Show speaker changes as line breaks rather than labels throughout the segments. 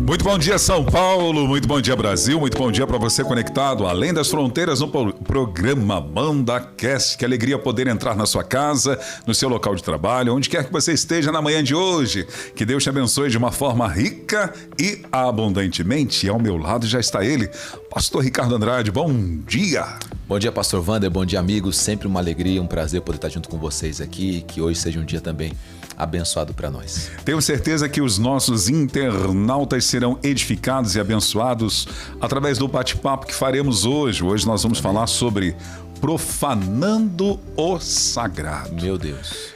Muito bom dia, São Paulo, muito bom dia, Brasil, muito bom dia para você conectado além das fronteiras no programa MandaCast. Que alegria poder entrar na sua casa, no seu local de trabalho, onde quer que você esteja na manhã de hoje. Que Deus te abençoe de uma forma rica e abundantemente. E ao meu lado já está ele, Pastor Ricardo Andrade. Bom dia!
Bom dia, Pastor Wander, bom dia, amigos. Sempre uma alegria, um prazer poder estar junto com vocês aqui. Que hoje seja um dia também abençoado para nós.
Tenho certeza que os nossos internautas serão edificados e abençoados através do bate-papo que faremos hoje. Hoje nós vamos falar sobre profanando o sagrado.
Meu Deus.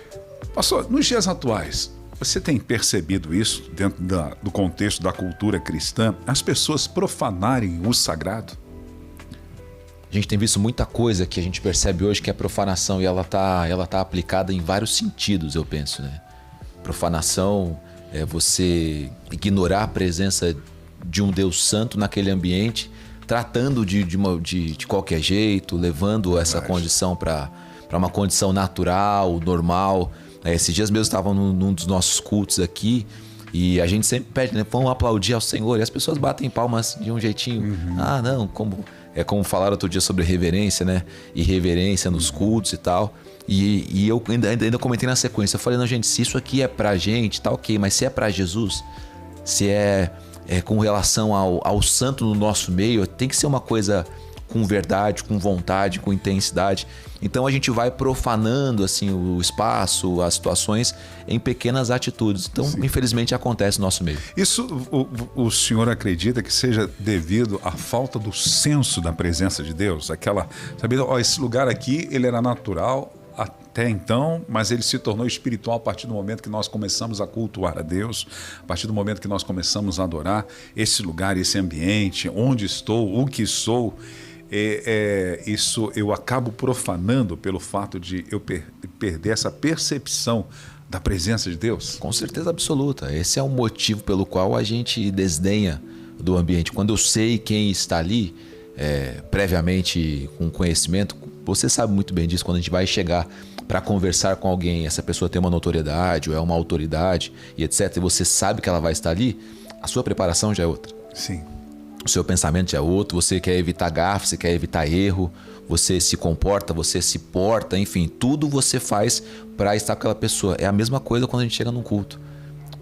Pastor, nos dias atuais, você tem percebido isso dentro do contexto da cultura cristã? As pessoas profanarem o sagrado?
A gente tem visto muita coisa que a gente percebe hoje que é profanação e ela tá aplicada em vários sentidos, eu penso, né? Profanação é você ignorar a presença de um Deus santo naquele ambiente, tratando de qualquer jeito, levando essa condição para uma condição natural, normal. Esses dias mesmo estavam num dos nossos cultos aqui e a gente sempre pede, né? Vamos aplaudir ao Senhor. E as pessoas batem palmas de um jeitinho. Ah, não, como falaram outro dia sobre reverência, né? Irreverência nos cultos e tal. E eu ainda comentei na sequência. Eu falei, não, gente, se isso aqui é pra gente, tá ok. Mas se é pra Jesus, se é com relação ao santo no nosso meio, tem que ser uma coisa com verdade, com vontade, com intensidade. Então a gente vai profanando assim o espaço, as situações em pequenas atitudes. Então, sim, infelizmente acontece no nosso meio.
Isso o senhor acredita que seja devido à falta do senso da presença de Deus? Esse lugar aqui, ele era natural até então, mas ele se tornou espiritual a partir do momento que nós começamos a cultuar a Deus, a partir do momento que nós começamos a adorar esse lugar, esse ambiente, onde estou, o que sou. Isso eu acabo profanando pelo fato de eu perder essa percepção da presença de Deus?
Com certeza absoluta. Esse é o motivo pelo qual a gente desdenha do ambiente. Quando eu sei quem está ali, previamente com conhecimento, você sabe muito bem disso, quando a gente vai chegar para conversar com alguém, essa pessoa tem uma notoriedade ou é uma autoridade e etc, e você sabe que ela vai estar ali, a sua preparação já é outra.
Sim.
O seu pensamento é outro, você quer evitar gafe, você quer evitar erro, você se comporta, você se porta, enfim, tudo você faz para estar com aquela pessoa. É a mesma coisa quando a gente chega num culto.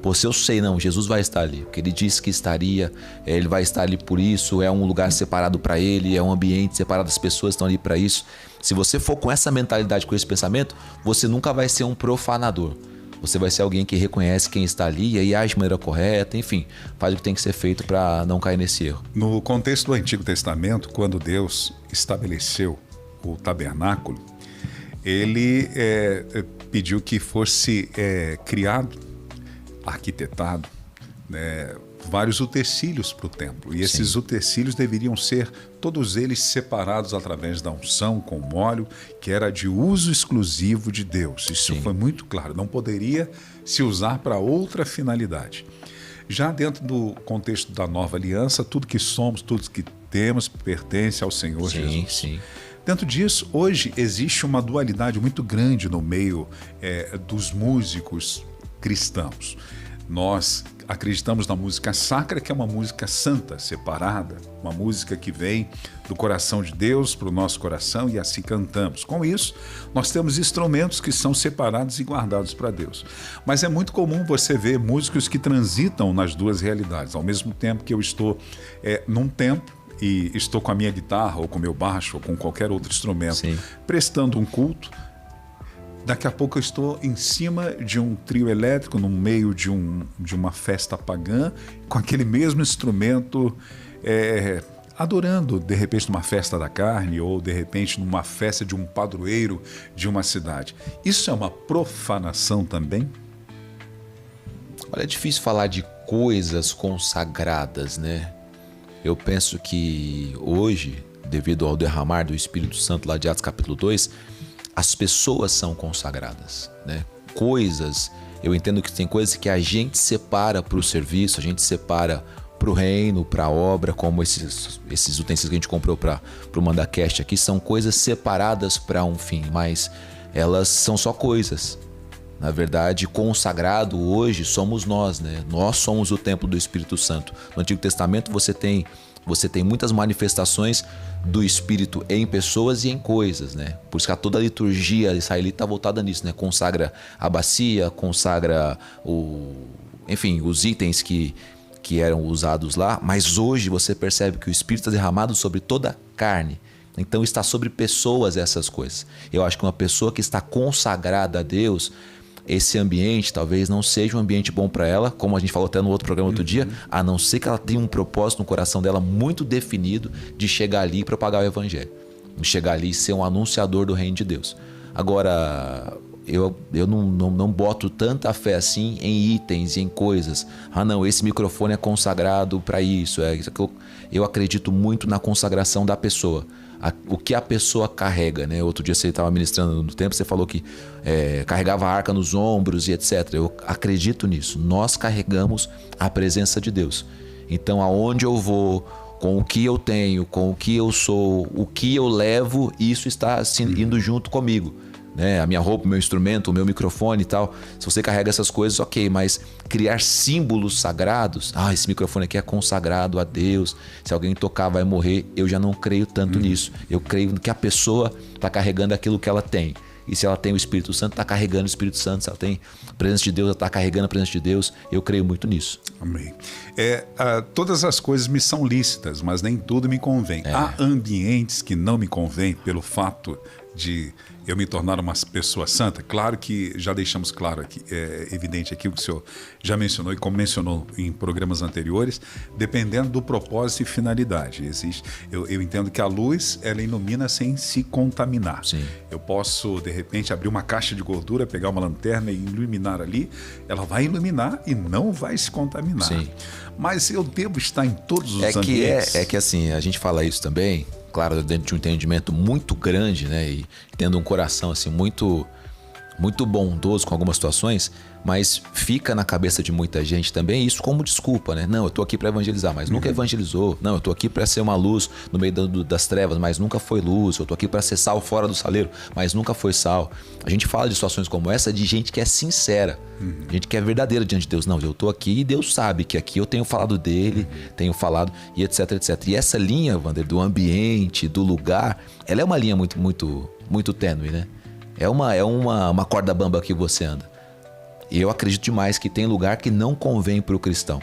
Pô, se eu sei, não, Jesus vai estar ali, porque ele disse que estaria, ele vai estar ali por isso, é um lugar separado para ele, é um ambiente separado, as pessoas estão ali para isso. Se você for com essa mentalidade, com esse pensamento, você nunca vai ser um profanador. Você vai ser alguém que reconhece quem está ali e aí age de maneira correta, enfim, faz o que tem que ser feito para não cair nesse erro.
No contexto do Antigo Testamento, quando Deus estabeleceu o tabernáculo, ele pediu que fosse criado, arquitetado, né, vários utensílios para o templo. E esses utensílios deveriam ser, todos eles separados através da unção com óleo, que era de uso exclusivo de Deus. Isso foi muito claro, não poderia se usar para outra finalidade. Já dentro do contexto da nova aliança, tudo que somos, tudo que temos, pertence ao Senhor Jesus.
Sim.
Dentro disso, hoje existe uma dualidade muito grande no meio dos músicos cristãos. Nós acreditamos na música sacra, que é uma música santa, separada, uma música que vem do coração de Deus para o nosso coração e assim cantamos. Com isso, nós temos instrumentos que são separados e guardados para Deus. Mas é muito comum você ver músicos que transitam nas duas realidades. Ao mesmo tempo que eu estou num templo e estou com a minha guitarra ou com o meu baixo ou com qualquer outro instrumento prestando um culto, daqui a pouco eu estou em cima de um trio elétrico, no meio de uma festa pagã, com aquele mesmo instrumento, adorando, de repente, numa festa da carne ou, de repente, numa festa de um padroeiro de uma cidade. Isso é uma profanação também?
Olha, é difícil falar de coisas consagradas, né? Eu penso que hoje, devido ao derramar do Espírito Santo lá de Atos capítulo 2, as pessoas são consagradas, né? Coisas, eu entendo que tem coisas que a gente separa para o serviço, a gente separa para o reino, para a obra, como esses utensílios que a gente comprou para o MandaCast aqui, são coisas separadas para um fim, mas elas são só coisas. Na verdade, consagrado hoje somos nós, né? Nós somos o templo do Espírito Santo. No Antigo Testamento você tem muitas manifestações do Espírito em pessoas e em coisas, né? Por isso que toda a liturgia israelita está voltada nisso, né? Consagra a bacia, consagra os itens que eram usados lá, mas hoje você percebe que o Espírito está derramado sobre toda a carne. Então está sobre pessoas essas coisas. Eu acho que uma pessoa que está consagrada a Deus, esse ambiente talvez não seja um ambiente bom para ela, como a gente falou até no outro programa outro dia, a não ser que ela tenha um propósito no coração dela muito definido de chegar ali e propagar o evangelho, de chegar ali e ser um anunciador do reino de Deus. Agora, eu não boto tanta fé assim em itens e em coisas. Ah não, esse microfone é consagrado para isso. Eu acredito muito na consagração da pessoa. O que a pessoa carrega, né? Outro dia você estava ministrando no templo, você falou que carregava a arca nos ombros e etc. Eu acredito nisso. Nós carregamos a presença de Deus. Então, aonde eu vou, com o que eu tenho, com o que eu sou, o que eu levo, isso está indo junto comigo. Né? A minha roupa, o meu instrumento, o meu microfone e tal. Se você carrega essas coisas, ok, mas criar símbolos sagrados, esse microfone aqui é consagrado a Deus, se alguém tocar vai morrer, eu já não creio tanto nisso. Eu creio que a pessoa está carregando aquilo que ela tem. E se ela tem o Espírito Santo, está carregando o Espírito Santo. Se ela tem a presença de Deus, ela está carregando a presença de Deus. Eu creio muito nisso.
Amém. Todas as coisas me são lícitas, mas nem tudo me convém. Há ambientes que não me convêm pelo fato de eu me tornar uma pessoa santa. Claro que já deixamos claro aqui, evidente aqui o que o senhor já mencionou e como mencionou em programas anteriores, dependendo do propósito e finalidade. Eu entendo que a luz, ela ilumina sem se contaminar.
Sim.
Eu posso, de repente, abrir uma caixa de gordura, pegar uma lanterna e iluminar ali, ela vai iluminar e não vai se contaminar.
Sim.
Mas eu devo estar em todos os ambientes.
É que assim, a gente fala isso também, claro, dentro de um entendimento muito grande, né? E tendo um coração assim muito bondoso com algumas situações, mas fica na cabeça de muita gente também isso como desculpa, né? Não, eu tô aqui para evangelizar, mas nunca evangelizou. Não, eu tô aqui para ser uma luz no meio das trevas, mas nunca foi luz. Eu tô aqui para ser sal fora do saleiro, mas nunca foi sal. A gente fala de situações como essa de gente que é sincera, gente que é verdadeira diante de Deus. Não, eu tô aqui e Deus sabe que aqui eu tenho falado dele, tenho falado e etc, etc. E essa linha, Wander, do ambiente, do lugar, ela é uma linha muito tênue, né? É uma corda bamba que você anda. E eu acredito demais que tem lugar que não convém para o cristão.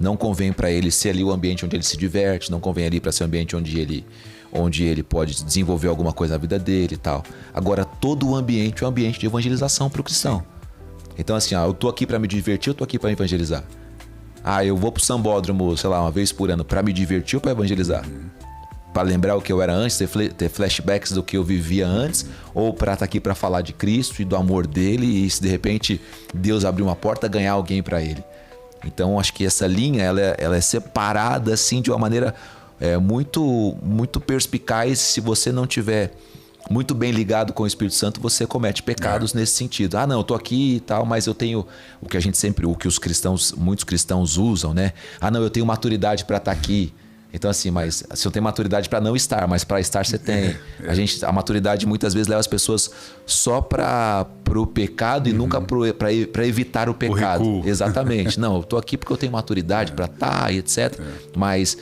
Não convém para ele ser ali o ambiente onde ele se diverte, não convém ali para ser o ambiente onde ele pode desenvolver alguma coisa na vida dele e tal. Agora, todo o ambiente é um ambiente de evangelização para o cristão. Então assim, eu tô aqui para me divertir, eu tô aqui para evangelizar. Eu vou pro sambódromo, sei lá, uma vez por ano para me divertir ou para evangelizar? Para lembrar o que eu era antes, ter flashbacks do que eu vivia antes, ou para estar aqui para falar de Cristo e do amor dele, e se de repente Deus abrir uma porta, ganhar alguém para ele. Então acho que essa linha ela é separada assim de uma maneira muito, muito perspicaz. Se você não tiver muito bem ligado com o Espírito Santo, você comete pecados nesse sentido. Não, eu tô aqui e tal, mas eu tenho o que os cristãos, muitos cristãos usam, né? Não, eu tenho maturidade para estar aqui. Então assim, mas você não tem maturidade para não estar, mas para estar você tem. A maturidade muitas vezes leva as pessoas só para o pecado e nunca para evitar o pecado. Exatamente. Não, eu tô aqui porque eu tenho maturidade para estar e etc. Mas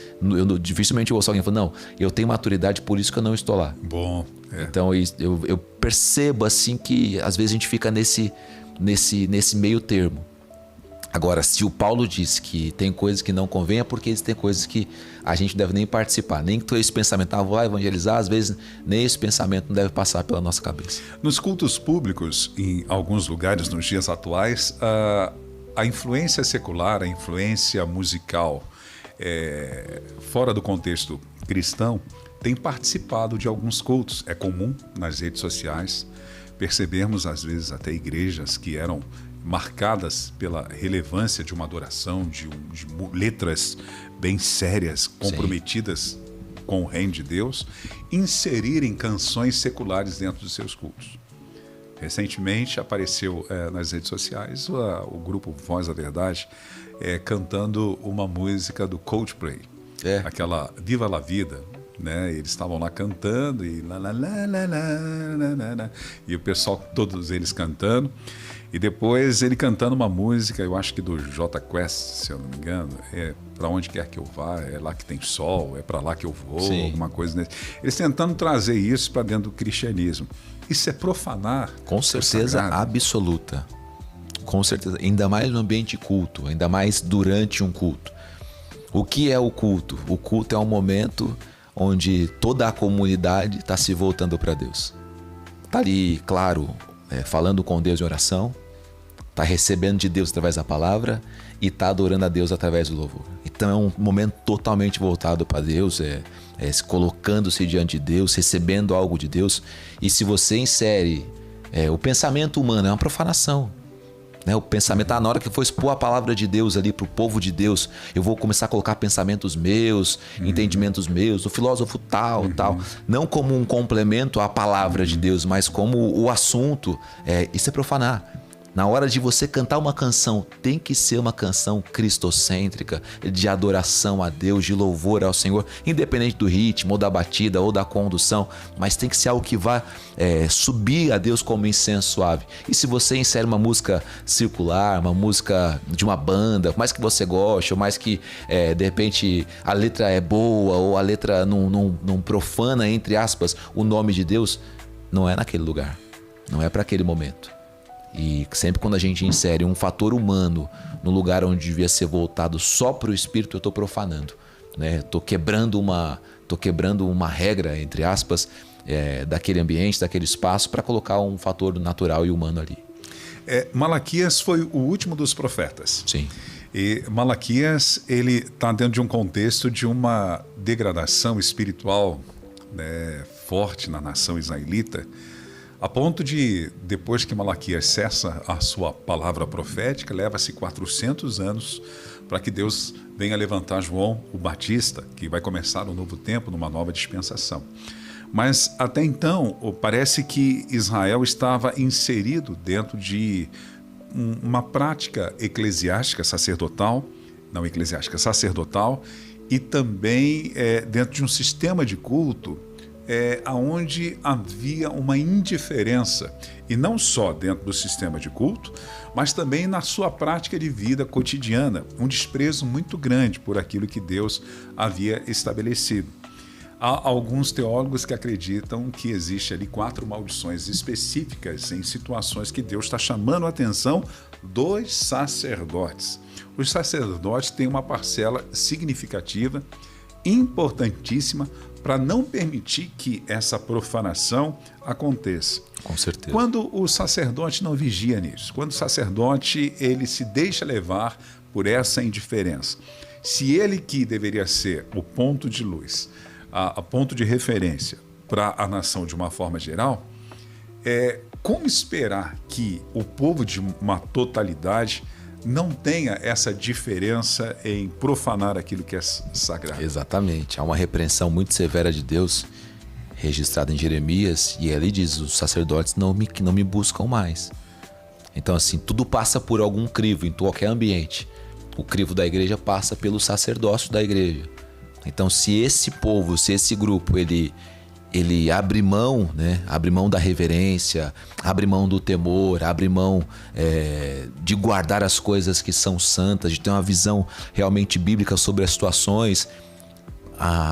dificilmente eu ouço alguém falando, não, eu tenho maturidade, por isso que eu não estou lá.
Bom.
Então eu percebo assim que às vezes a gente fica nesse meio termo. Agora, se o Paulo disse que tem coisas que não convém, é porque tem coisas que a gente não deve nem participar. Nem que esse pensamento, vou lá evangelizar, às vezes nem esse pensamento não deve passar pela nossa cabeça.
Nos cultos públicos, em alguns lugares nos dias atuais, a influência secular, a influência musical, fora do contexto cristão, tem participado de alguns cultos. É comum nas redes sociais percebermos, às vezes, até igrejas que eram marcadas pela relevância de uma adoração, de letras bem sérias, comprometidas com o reino de Deus, inserirem canções seculares dentro dos seus cultos. Recentemente apareceu nas redes sociais o grupo Voz da Verdade cantando uma música do Coldplay, aquela Viva la Vida. Né? Eles estavam lá cantando e e o pessoal, todos eles cantando. E depois ele cantando uma música, eu acho que do J Quest, se eu não me engano, Pra Onde Quer Que Eu Vá, é lá que tem sol, é pra lá que eu vou, alguma coisa nesse. Eles tentando trazer isso para dentro do cristianismo. Isso é profanar.
Com certeza absoluta. Com certeza. Ainda mais no ambiente culto, ainda mais durante um culto. O que é o culto? O culto é um momento onde toda a comunidade está se voltando para Deus. Está ali, claro, falando com Deus em oração, está recebendo de Deus através da palavra e está adorando a Deus através do louvor. Então é um momento totalmente voltado para Deus, colocando-se diante de Deus, recebendo algo de Deus. E se você insere o pensamento humano, é uma profanação. O pensamento, na hora que eu for expor a palavra de Deus ali para o povo de Deus, eu vou começar a colocar pensamentos meus, entendimentos meus, do filósofo tal. Não como um complemento à palavra de Deus, mas como o assunto. Isso é profanar. Na hora de você cantar uma canção, tem que ser uma canção cristocêntrica, de adoração a Deus, de louvor ao Senhor, independente do ritmo, ou da batida, ou da condução, mas tem que ser algo que vá subir a Deus como incenso suave. E se você insere uma música circular, uma música de uma banda, mais que você goste, ou mais que de repente a letra é boa, ou a letra não profana, entre aspas, o nome de Deus, não é naquele lugar, não é para aquele momento. E sempre quando a gente insere um fator humano no lugar onde devia ser voltado só para o Espírito, eu estou profanando, né? Estou quebrando uma regra, entre aspas, daquele ambiente, daquele espaço, para colocar um fator natural e humano ali.
Malaquias foi o último dos profetas.
Sim.
E Malaquias, ele está dentro de um contexto de uma degradação espiritual, né, forte na nação israelita, a ponto de, depois que Malaquias cessa a sua palavra profética, leva-se 400 anos para que Deus venha levantar João o Batista, que vai começar um novo tempo, numa nova dispensação. Mas até então, parece que Israel estava inserido dentro de uma prática eclesiástica sacerdotal, e também dentro de um sistema de culto onde havia uma indiferença, e não só dentro do sistema de culto, mas também na sua prática de vida cotidiana, um desprezo muito grande por aquilo que Deus havia estabelecido. Há alguns teólogos que acreditam que existe ali 4 maldições específicas em situações que Deus está chamando a atenção dos sacerdotes. Os sacerdotes têm uma parcela significativa importantíssima para não permitir que essa profanação aconteça.
Com certeza.
Quando o sacerdote não vigia nisso, quando o sacerdote ele se deixa levar por essa indiferença, se ele que deveria ser o ponto de luz, a ponto de referência para a nação de uma forma geral, como esperar que o povo de uma totalidade não tenha essa diferença em profanar aquilo que é sagrado?
Exatamente. Há uma repreensão muito severa de Deus registrada em Jeremias, e ali diz: os sacerdotes não me buscam mais. Então, assim, tudo passa por algum crivo em qualquer ambiente. O crivo da igreja passa pelo sacerdócio da igreja. Então, se esse povo, se esse grupo, ele abre mão, né? Abre mão da reverência, abre mão do temor, abre mão de guardar as coisas que são santas, de ter uma visão realmente bíblica sobre as situações,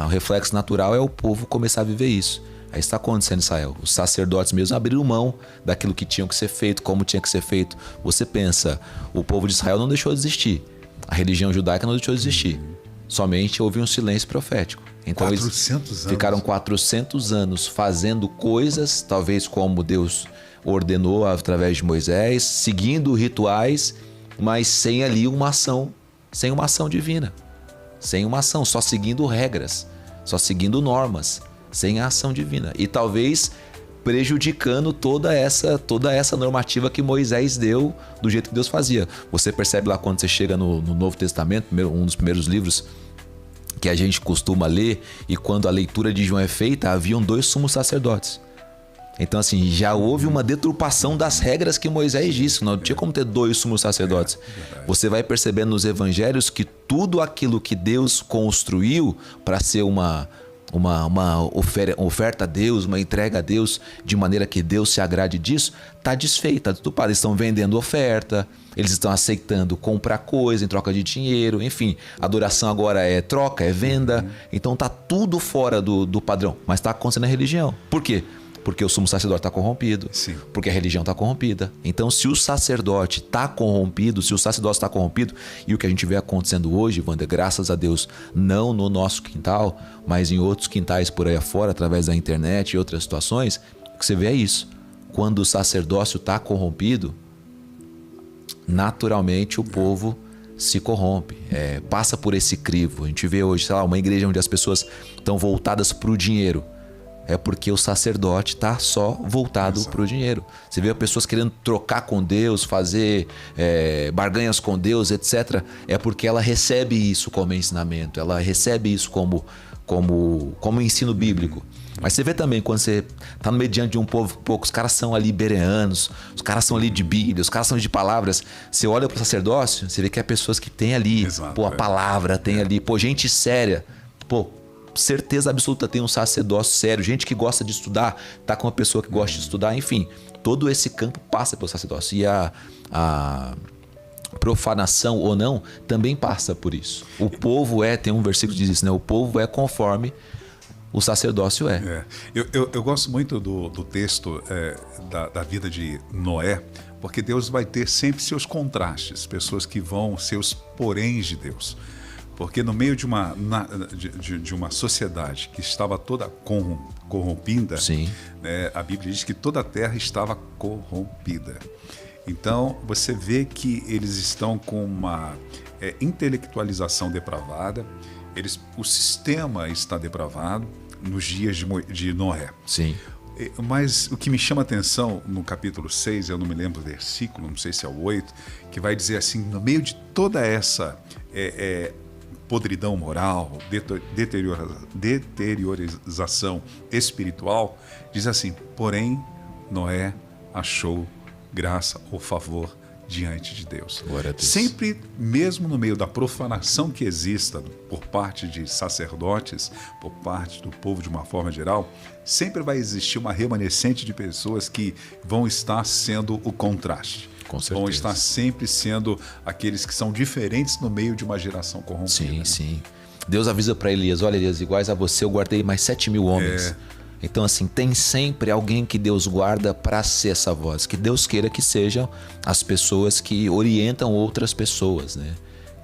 o reflexo natural é o povo começar a viver isso. Aí está acontecendo em Israel. Os sacerdotes mesmo abriram mão daquilo que tinha que ser feito, como tinha que ser feito. Você pensa, o povo de Israel não deixou de existir. A religião judaica não deixou de existir. Somente houve um silêncio profético. Então
400
eles ficaram
anos.
400 anos fazendo coisas, talvez como Deus ordenou através de Moisés, seguindo rituais, mas sem ali uma ação, sem uma ação divina. Sem uma ação, só seguindo regras, só seguindo normas, sem a ação divina. E talvez prejudicando toda essa normativa que Moisés deu do jeito que Deus fazia. Você percebe lá quando você chega no Novo Testamento, um dos primeiros livros que a gente costuma ler, e quando a leitura de João é feita, haviam 2 sumos sacerdotes. Então, assim, já houve uma deturpação das regras que Moisés disse. Não tinha como ter 2 sumos sacerdotes. Você vai percebendo nos evangelhos que tudo aquilo que Deus construiu para ser uma oferta a Deus, uma entrega a Deus, de maneira que Deus se agrade disso, está desfeita, está deturpada. Eles estão vendendo oferta, eles estão aceitando comprar coisa em troca de dinheiro, enfim, adoração agora é troca, é venda. Então está tudo fora do padrão, mas está acontecendo na religião. Por quê? Porque o sumo sacerdote está corrompido.
Sim.
Porque a religião está corrompida. Então, se o sacerdote está corrompido, se o sacerdócio está corrompido, e o que a gente vê acontecendo hoje, Wander, graças a Deus, não no nosso quintal, mas em outros quintais por aí afora, através da internet e outras situações, o que você vê é isso. Quando o sacerdócio está corrompido, naturalmente o povo se corrompe, passa por esse crivo. A gente vê hoje, sei lá, uma igreja onde as pessoas estão voltadas para o dinheiro. É porque o sacerdote está só voltado para o dinheiro. Você vê pessoas querendo trocar com Deus, fazer barganhas com Deus, etc. É porque ela recebe isso como ensinamento, ela recebe isso como ensino bíblico. Mas você vê também, quando você está no meio diante de um povo, os caras são ali bereanos, os caras são ali de Bíblia, os caras são de palavras. Você olha para o sacerdócio, você vê que é pessoas que têm ali, a palavra, tem ali, gente séria, certeza absoluta tem um sacerdócio sério, gente que gosta de estudar, tá com uma pessoa que gosta de estudar, enfim, todo esse campo passa pelo sacerdócio. E a profanação ou não também passa por isso. O povo tem um versículo que diz isso, né? O povo é conforme o sacerdócio é.
Eu gosto muito do texto da vida de Noé, porque Deus vai ter sempre seus contrastes, pessoas que vão ser os poréns de Deus. Porque no meio de uma sociedade que estava toda corrompida, né, a Bíblia diz que toda a terra estava corrompida. Então, você vê que eles estão com uma intelectualização depravada, o sistema está depravado nos dias de Noé.
Sim.
Mas o que me chama a atenção no capítulo 6, eu não me lembro do versículo, não sei se é o 8, que vai dizer assim, no meio de toda essa podridão moral, deteriorização espiritual, diz assim: porém, Noé achou graça ou favor diante de Deus.
Glória a Deus.
Sempre, mesmo no meio da profanação que exista por parte de sacerdotes, por parte do povo de uma forma geral, sempre vai existir uma remanescente de pessoas que vão estar sendo o contraste.
Com certeza.
Vão estar sempre sendo aqueles que são diferentes no meio de uma geração corrompida.
Sim,
né?
sim. Deus avisa para Elias: olha, Elias, iguais a você eu guardei mais 7.000 homens. Então, assim, tem sempre alguém que Deus guarda para ser essa voz. Que Deus queira que sejam as pessoas que orientam outras pessoas, né?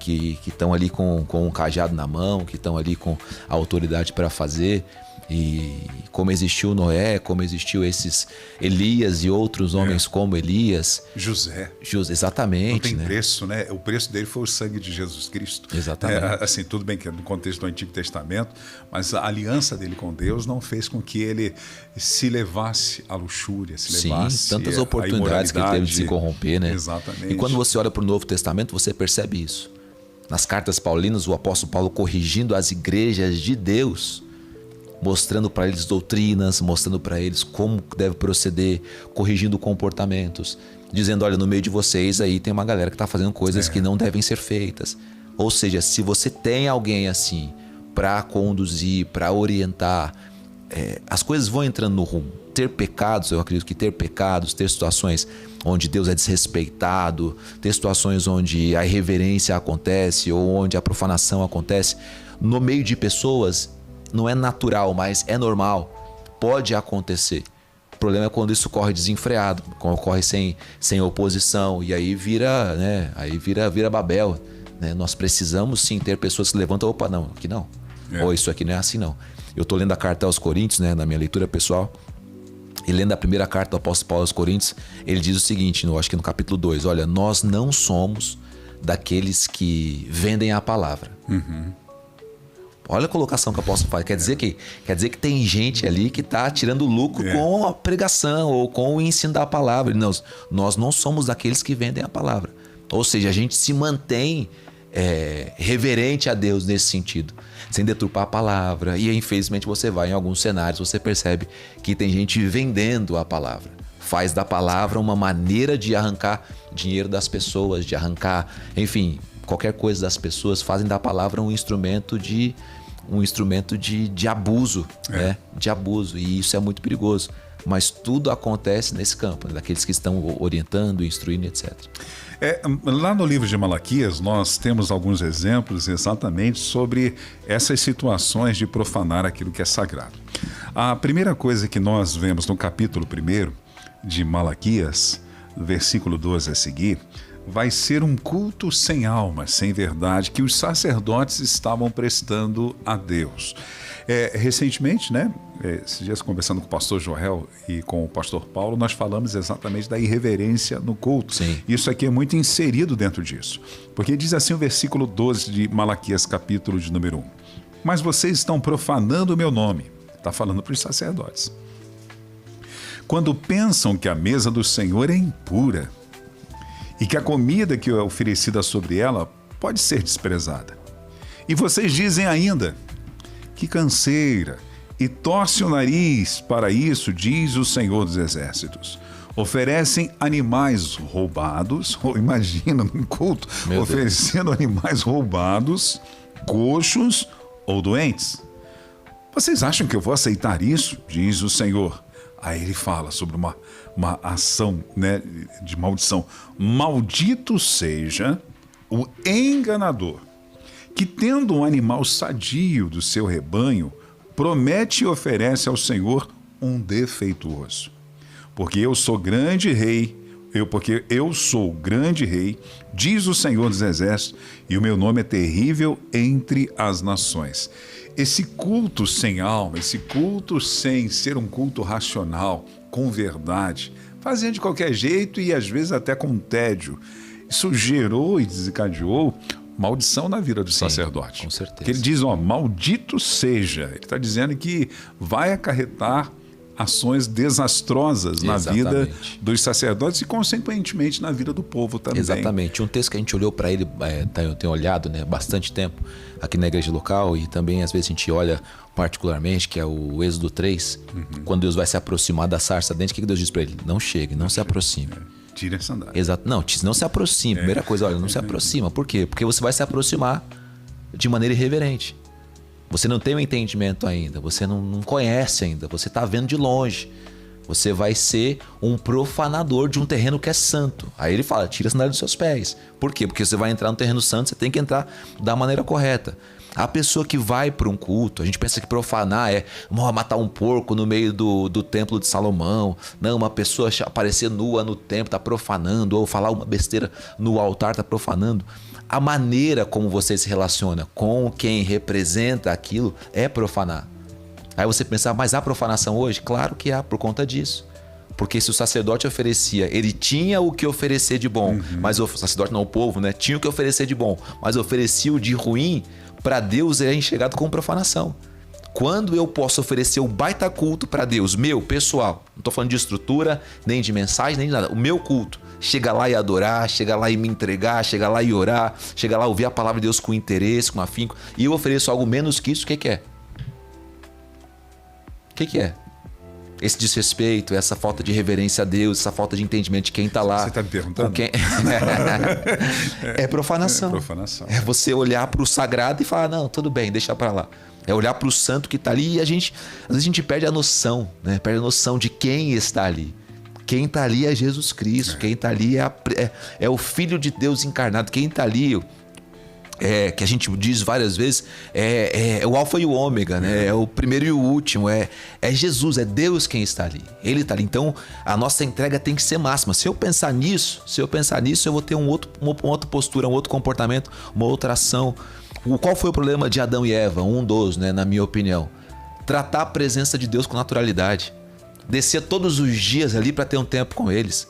que estão ali com um cajado na mão, que estão ali com a autoridade para fazer. E como existiu Noé, como existiu esses Elias e outros homens como Elias.
José.
Exatamente.
Não tem
né?
preço, né? O preço dele foi o sangue de Jesus Cristo.
Exatamente.
Assim, tudo bem que é no contexto do Antigo Testamento, mas a aliança dele com Deus não fez com que ele se levasse à luxúria, se levasse
tantas
à
oportunidades que ele teve de se corromper, né?
Exatamente.
E quando você olha para o Novo Testamento, você percebe isso. Nas cartas paulinas, o apóstolo Paulo corrigindo as igrejas de Deus, mostrando para eles doutrinas, mostrando para eles como deve proceder, corrigindo comportamentos, dizendo, olha, no meio de vocês aí tem uma galera que está fazendo coisas que não devem ser feitas. Ou seja, se você tem alguém assim para conduzir, para orientar, as coisas vão entrando no rumo. Ter pecados, eu acredito que ter pecados, ter situações onde Deus é desrespeitado, ter situações onde a irreverência acontece ou onde a profanação acontece, no meio de pessoas, não é natural, mas é normal. Pode acontecer. O problema é quando isso corre desenfreado, quando corre sem oposição. E aí vira, né? Aí vira Babel. Né? Nós precisamos sim ter pessoas que levantam, opa, não, aqui não. Ou isso aqui não é assim não. Eu estou lendo a carta aos Coríntios, né, na minha leitura pessoal. E lendo a primeira carta do apóstolo Paulo aos Coríntios, ele diz o seguinte, acho que no capítulo 2, olha, nós não somos daqueles que vendem a palavra. Olha a colocação que o apóstolo faz. Quer dizer que tem gente ali que está tirando lucro com a pregação ou com o ensino da palavra. Nós não somos daqueles que vendem a palavra. Ou seja, a gente se mantém reverente a Deus nesse sentido, sem deturpar a palavra. E infelizmente você vai em alguns cenários, você percebe que tem gente vendendo a palavra. Faz da palavra uma maneira de arrancar dinheiro das pessoas, de arrancar, enfim, qualquer coisa das pessoas, fazem da palavra um instrumento de abuso, né? De abuso, e isso é muito perigoso. Mas tudo acontece nesse campo, né? Daqueles que estão orientando, instruindo, etc.
Lá no livro de Malaquias, nós temos alguns exemplos exatamente sobre essas situações de profanar aquilo que é sagrado. A primeira coisa que nós vemos no capítulo 1 de Malaquias, versículo 12 a seguir, vai ser um culto sem alma, sem verdade, que os sacerdotes estavam prestando a Deus. Recentemente, né, esses dias conversando com o pastor Joel e com o pastor Paulo, nós falamos exatamente da irreverência no culto.
Sim.
Isso aqui é muito inserido dentro disso. Porque diz assim o versículo 12 de Malaquias, capítulo de número 1. Mas vocês estão profanando o meu nome. Está falando para os sacerdotes. Quando pensam que a mesa do Senhor é impura e que a comida que é oferecida sobre ela pode ser desprezada. E vocês dizem ainda, que canseira, e torce o nariz para isso, diz o Senhor dos Exércitos. Oferecem animais roubados, ou imagina num culto, oferecendo animais roubados, coxos ou doentes. Vocês acham que eu vou aceitar isso? Diz o Senhor. Aí ele fala sobre uma ação, né, de maldição. Maldito seja o enganador, que tendo um animal sadio do seu rebanho, promete e oferece ao Senhor um defeituoso. Porque eu sou grande rei, diz o Senhor dos Exércitos, e o meu nome é terrível entre as nações. Esse culto sem alma, esse culto sem ser um culto racional, com verdade, fazendo de qualquer jeito e às vezes até com tédio, isso gerou e desencadeou maldição na vida do sacerdote.
Com certeza.
Porque ele diz, maldito seja. Ele está dizendo que vai acarretar ações desastrosas na vida dos sacerdotes e, consequentemente, na vida do povo também.
Exatamente. Um texto que a gente olhou para ele, eu tenho olhado, né, bastante tempo aqui na igreja local, e também às vezes a gente olha particularmente, que é o Êxodo 3, quando Deus vai se aproximar da sarça ardente, o que Deus diz para ele? Não chegue, não se aproxime.
Tira essa sandália.
Exato. Não se aproxime. Primeira coisa, olha, não se aproxima. Por quê? Porque você vai se aproximar de maneira irreverente. Você não tem o entendimento ainda, você não conhece ainda, você está vendo de longe. Você vai ser um profanador de um terreno que é santo. Aí ele fala, tira a sandália dos seus pés. Por quê? Porque você vai entrar no terreno santo, você tem que entrar da maneira correta. A pessoa que vai para um culto, a gente pensa que profanar é matar um porco no meio do templo de Salomão. Não, uma pessoa aparecer nua no templo está profanando, ou falar uma besteira no altar está profanando. a maneira como você se relaciona com quem representa aquilo é profanar. Aí você pensa, mas há profanação hoje? Claro que há, por conta disso. Porque se o sacerdote oferecia, ele tinha o que oferecer de bom, mas o sacerdote não, o povo, né? Tinha o que oferecer de bom, mas oferecia o de ruim, para Deus é enxergado como profanação. Quando eu posso oferecer o baita culto para Deus, meu, pessoal, não estou falando de estrutura, nem de mensagem, nem de nada, o meu culto, chega lá e adorar, chega lá e me entregar, chega lá e orar, chega lá e ouvir a palavra de Deus com interesse, com afinco, e eu ofereço algo menos que isso, o que é? O que é? Esse desrespeito, essa falta de reverência a Deus, essa falta de entendimento de quem está lá.
Você está me perguntando?
É profanação.
É profanação.
É você olhar para o sagrado e falar, não, tudo bem, deixa para lá. É olhar para o santo que está ali e às vezes a gente perde a noção, né? Perde a noção de quem está ali. Quem está ali é Jesus Cristo. Quem está ali é o Filho de Deus encarnado. Quem está ali... que a gente diz várias vezes, é o alfa e o ômega, né? É o primeiro e o último, é Jesus, é Deus quem está ali, Ele está ali. Então a nossa entrega tem que ser máxima. Se eu pensar nisso, eu vou ter uma outra postura, um outro comportamento, uma outra ação. Qual foi o problema de Adão e Eva? Um dos, né, na minha opinião, tratar a presença de Deus com naturalidade, descer todos os dias ali para ter um tempo com eles.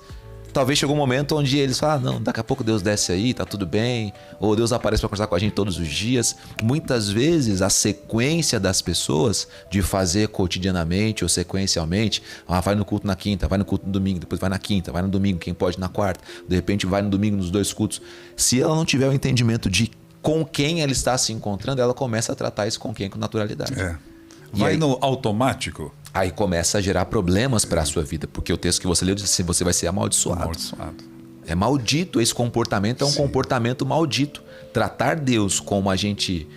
Talvez chegou um momento onde eles falam, não, daqui a pouco Deus desce aí, tá tudo bem. Ou Deus aparece para conversar com a gente todos os dias. Muitas vezes a sequência das pessoas de fazer cotidianamente ou sequencialmente, vai no culto na quinta, vai no culto no domingo, depois vai na quinta, vai no domingo, quem pode na quarta, de repente vai no domingo nos 2 cultos. Se ela não tiver o entendimento de com quem ela está se encontrando, ela começa a tratar isso com quem com naturalidade.
Vai aí, no automático.
Aí começa a gerar problemas para a sua vida, porque o texto que você leu diz assim, você vai ser amaldiçoado. É maldito, esse comportamento é um comportamento maldito. Tratar Deus como a gente,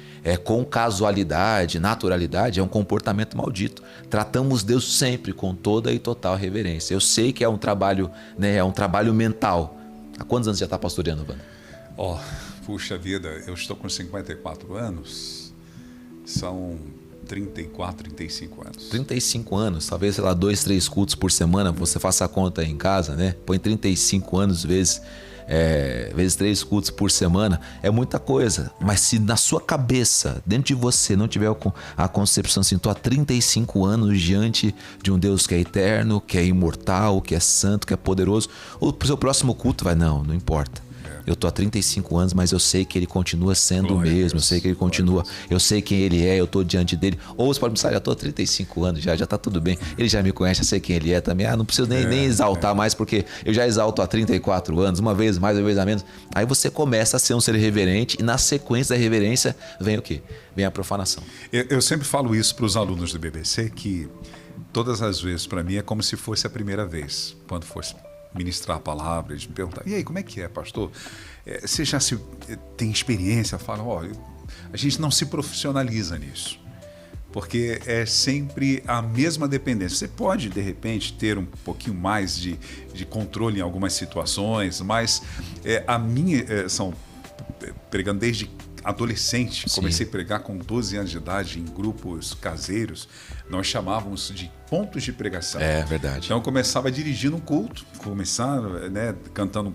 com casualidade, naturalidade, é um comportamento maldito. Tratamos Deus sempre com toda e total reverência. Eu sei que é um trabalho, né, é um trabalho mental. Há quantos anos já está pastoreando, Wanda?
Puxa vida, eu estou com 54 anos, são 34, 35 anos.
35 anos, talvez, sei lá, 2, 3 cultos por semana, você faça a conta aí em casa, né? Põe 35 anos vezes 3 cultos por semana, é muita coisa. Mas se na sua cabeça, dentro de você, não tiver a concepção assim, estou há 35 anos diante de um Deus que é eterno, que é imortal, que é santo, que é poderoso, o seu próximo culto vai, não importa. Eu estou há 35 anos, mas eu sei que ele continua sendo o mesmo. Eu sei que ele continua. Eu sei quem ele é, eu estou diante dele. Ou você pode pensar, já estou há 35 anos, já está tudo bem. Ele já me conhece, já sei quem ele é também. Não preciso nem exaltar mais, porque eu já exalto há 34 anos, uma vez mais, uma vez a menos. Aí você começa a ser um ser reverente e na sequência da reverência vem o quê? Vem a profanação.
Eu sempre falo isso para os alunos do BBC, que todas as vezes para mim é como se fosse a primeira vez, quando fosse ministrar a palavra, eles me perguntam, e aí, como é que é, pastor? Você já tem experiência? Fala, a gente não se profissionaliza nisso, porque é sempre a mesma dependência. Você pode, de repente, ter um pouquinho mais de controle em algumas situações, mas a minha, pregando desde adolescente, comecei a pregar com 12 anos de idade em grupos caseiros, nós chamávamos de pontos de pregação.
É verdade.
Então eu começava dirigindo um culto, cantando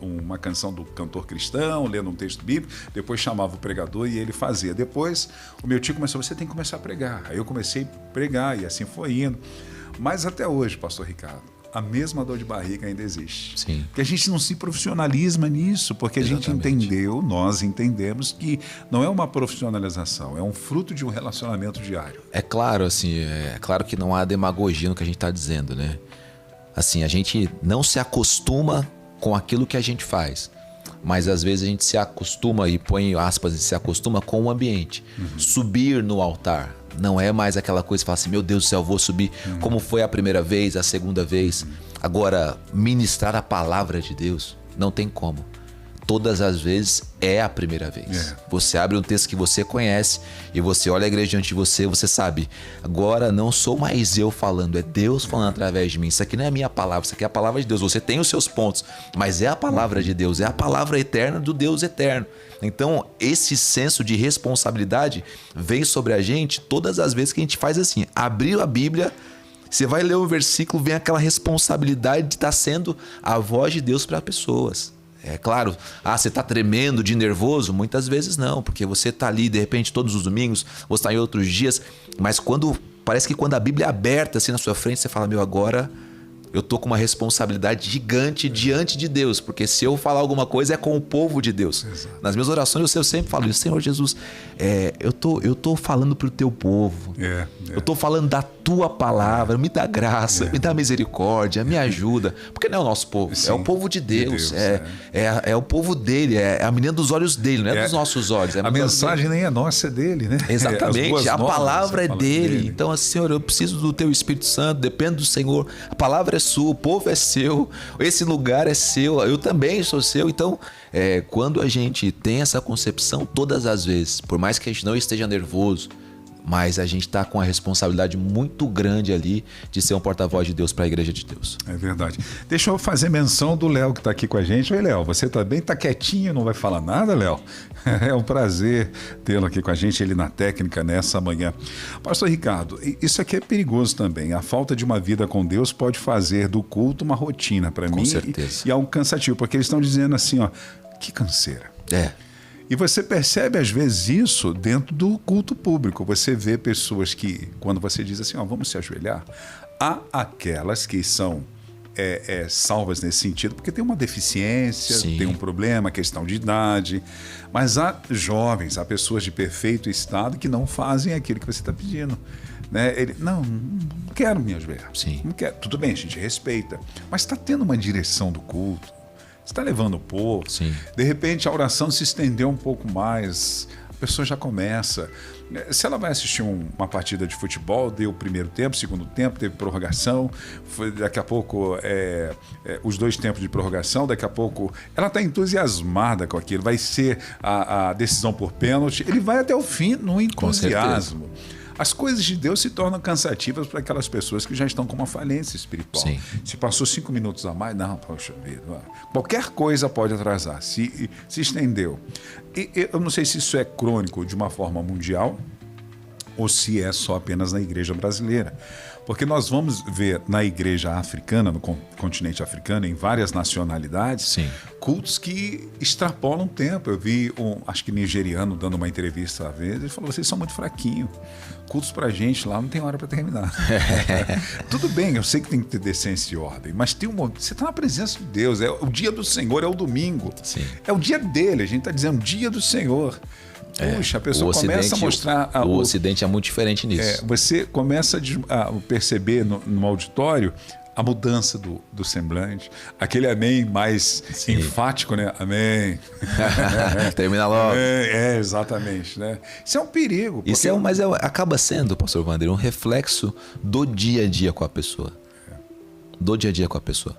uma canção do cantor cristão, lendo um texto bíblico, depois chamava o pregador e ele fazia. Depois o meu tio começou, você tem que começar a pregar. Aí eu comecei a pregar e assim foi indo. Mas até hoje, pastor Ricardo, a mesma dor de barriga ainda existe.
Sim.
Porque a gente não se profissionaliza nisso, porque nós entendemos que não é uma profissionalização, é um fruto de um relacionamento diário.
É claro, assim, claro que não há demagogia no que a gente está dizendo, né? Assim, a gente não se acostuma com aquilo que a gente faz, mas às vezes a gente se acostuma, e põe aspas, se acostuma com o ambiente. Subir no altar não é mais aquela coisa que fala assim, meu Deus do céu, vou subir como foi a primeira vez, a segunda vez. Agora, ministrar a palavra de Deus, não tem como. Todas as vezes é a primeira vez. Você abre um texto que você conhece e você olha a igreja diante de você, você sabe, agora não sou mais eu falando, é Deus falando através de mim. Isso aqui não é a minha palavra, isso aqui é a palavra de Deus. Você tem os seus pontos, mas é a palavra de Deus, é a palavra eterna do Deus eterno. Então, esse senso de responsabilidade vem sobre a gente todas as vezes que a gente faz assim, abriu a Bíblia, você vai ler um versículo, vem aquela responsabilidade de estar sendo a voz de Deus para pessoas. É claro, você tá tremendo de nervoso? Muitas vezes não, porque você tá ali, de repente, todos os domingos, ou está em outros dias, mas parece que quando a Bíblia é aberta assim na sua frente, você fala, agora eu tô com uma responsabilidade gigante diante de Deus, porque se eu falar alguma coisa é com o povo de Deus.
Exato.
Nas minhas orações eu sempre falo isso, Senhor Jesus, eu tô falando pro teu povo, eu tô falando da tua palavra, me dá graça, me dá misericórdia, me ajuda, porque não é o nosso povo, é o povo de Deus, é o povo dele, é a menina dos olhos dele, não é dos nossos olhos.
A mensagem nem é nossa, é dele, né?
Exatamente, a palavra é dele. Então, assim, Senhor, eu preciso do teu Espírito Santo, dependo do Senhor, a palavra é sua, o povo é seu, esse lugar é seu, eu também sou seu. Então, quando a gente tem essa concepção, todas as vezes, por mais que a gente não esteja nervoso, mas a gente está com a responsabilidade muito grande ali de ser um porta-voz de Deus para a igreja de Deus.
É verdade. Deixa eu fazer menção do Léo que está aqui com a gente. Oi, Léo, você também está quietinho, não vai falar nada, Léo? É um prazer tê-lo aqui com a gente, ele na técnica nessa manhã. Pastor Ricardo, isso aqui é perigoso também. A falta de uma vida com Deus pode fazer do culto uma rotina para mim.
Com certeza.
E algo cansativo, porque eles estão dizendo assim, que canseira. E você percebe, às vezes, isso dentro do culto público. Você vê pessoas que, quando você diz assim, vamos se ajoelhar, há aquelas que são salvas nesse sentido, porque tem uma deficiência, tem um problema, questão de idade, mas há jovens, há pessoas de perfeito estado que não fazem aquilo que você está pedindo. Né? Ele, não quero me ajoelhar. Não quero. Tudo bem, a gente respeita, mas está tendo uma direção do culto. Você está levando o povo, de repente a oração se estendeu um pouco mais, a pessoa já começa. Se ela vai assistir uma partida de futebol, deu o primeiro tempo, segundo tempo, teve prorrogação, daqui a pouco os 2 tempos de prorrogação, daqui a pouco ela está entusiasmada com aquilo, vai ser a decisão por pênalti, ele vai até o fim no entusiasmo. As coisas de Deus se tornam cansativas para aquelas pessoas que já estão com uma falência espiritual. Se passou 5 minutos a mais, não, poxa vida. Qualquer coisa pode atrasar. Se estendeu. Eu não sei se isso é crônico de uma forma mundial ou se é só apenas na igreja brasileira. Porque nós vamos ver na igreja africana, no continente africano, em várias nacionalidades, cultos que extrapolam o tempo. Eu vi acho que nigeriano dando uma entrevista uma vez, ele falou, vocês são muito fraquinhos. Cultos pra gente lá não tem hora para terminar. Tudo bem, eu sei que tem que ter decência e ordem, mas você está na presença de Deus, o dia do Senhor é o domingo. É o dia dele, a gente está dizendo dia do Senhor. Puxa, a pessoa começa a mostrar...
O Ocidente é muito diferente nisso.
Você começa a perceber no auditório a mudança do semblante, aquele amém mais enfático, né? Amém.
Termina logo.
Exatamente, né? Isso é um perigo. Porque...
Mas acaba sendo, pastor Wander, um reflexo do dia a dia com a pessoa. Do dia a dia com a pessoa.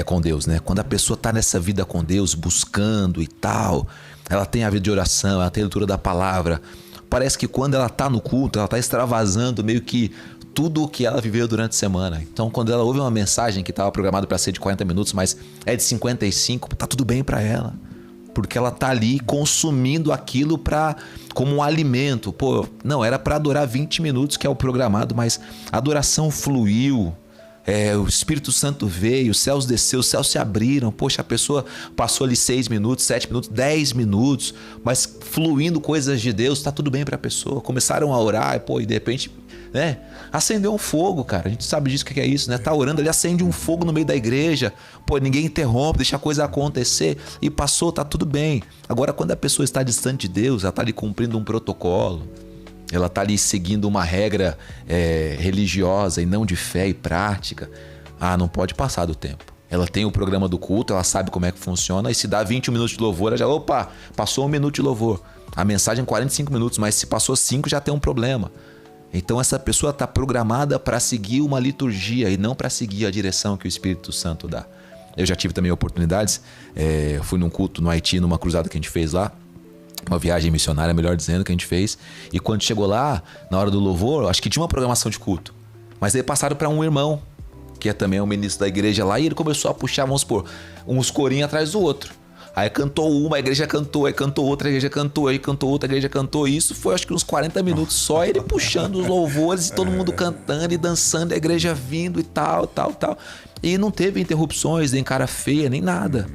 Com Deus, né? Quando a pessoa está nessa vida com Deus, buscando e tal, ela tem a vida de oração, ela tem a leitura da palavra. Parece que quando ela está no culto, ela está extravasando meio que tudo o que ela viveu durante a semana. Então, quando ela ouve uma mensagem que estava programada para ser de 40 minutos, mas é de 55, tá tudo bem para ela. Porque ela tá ali consumindo aquilo como um alimento. Não, era para adorar 20 minutos, que é o programado, mas a adoração fluiu. O Espírito Santo veio, os céus desceu, os céus se abriram. Poxa, a pessoa passou ali 6 minutos, 7 minutos, 10 minutos, mas fluindo coisas de Deus, tá tudo bem para a pessoa. Começaram a orar, e de repente, acendeu um fogo, cara. A gente sabe disso, o que é isso, né? Tá orando ali, acende um fogo no meio da igreja. Ninguém interrompe, deixa a coisa acontecer e passou, tá tudo bem. Agora, quando a pessoa está distante de Deus, ela tá ali cumprindo um protocolo. Ela está ali seguindo uma regra religiosa e não de fé e prática. Não pode passar do tempo. Ela tem o programa do culto, ela sabe como é que funciona. E se dá 21 minutos de louvor, ela já... passou 1 minuto de louvor. A mensagem 45 minutos, mas se passou 5 já tem um problema. Então essa pessoa está programada para seguir uma liturgia e não para seguir a direção que o Espírito Santo dá. Eu já tive também oportunidades. Fui num culto no Haiti, numa cruzada que a gente fez lá. Uma viagem missionária, melhor dizendo, que a gente fez. E quando chegou lá, na hora do louvor, acho que tinha uma programação de culto. Mas aí passaram para um irmão, que é também um ministro da igreja lá, e ele começou a puxar, vamos supor, uns corinhos atrás do outro. Aí cantou uma, a igreja cantou, aí cantou outra, a igreja cantou, aí cantou outra, a igreja cantou. E isso foi acho que uns 40 minutos só, ele puxando os louvores e todo mundo cantando e dançando, a igreja vindo e tal. E não teve interrupções, nem cara feia, nem nada.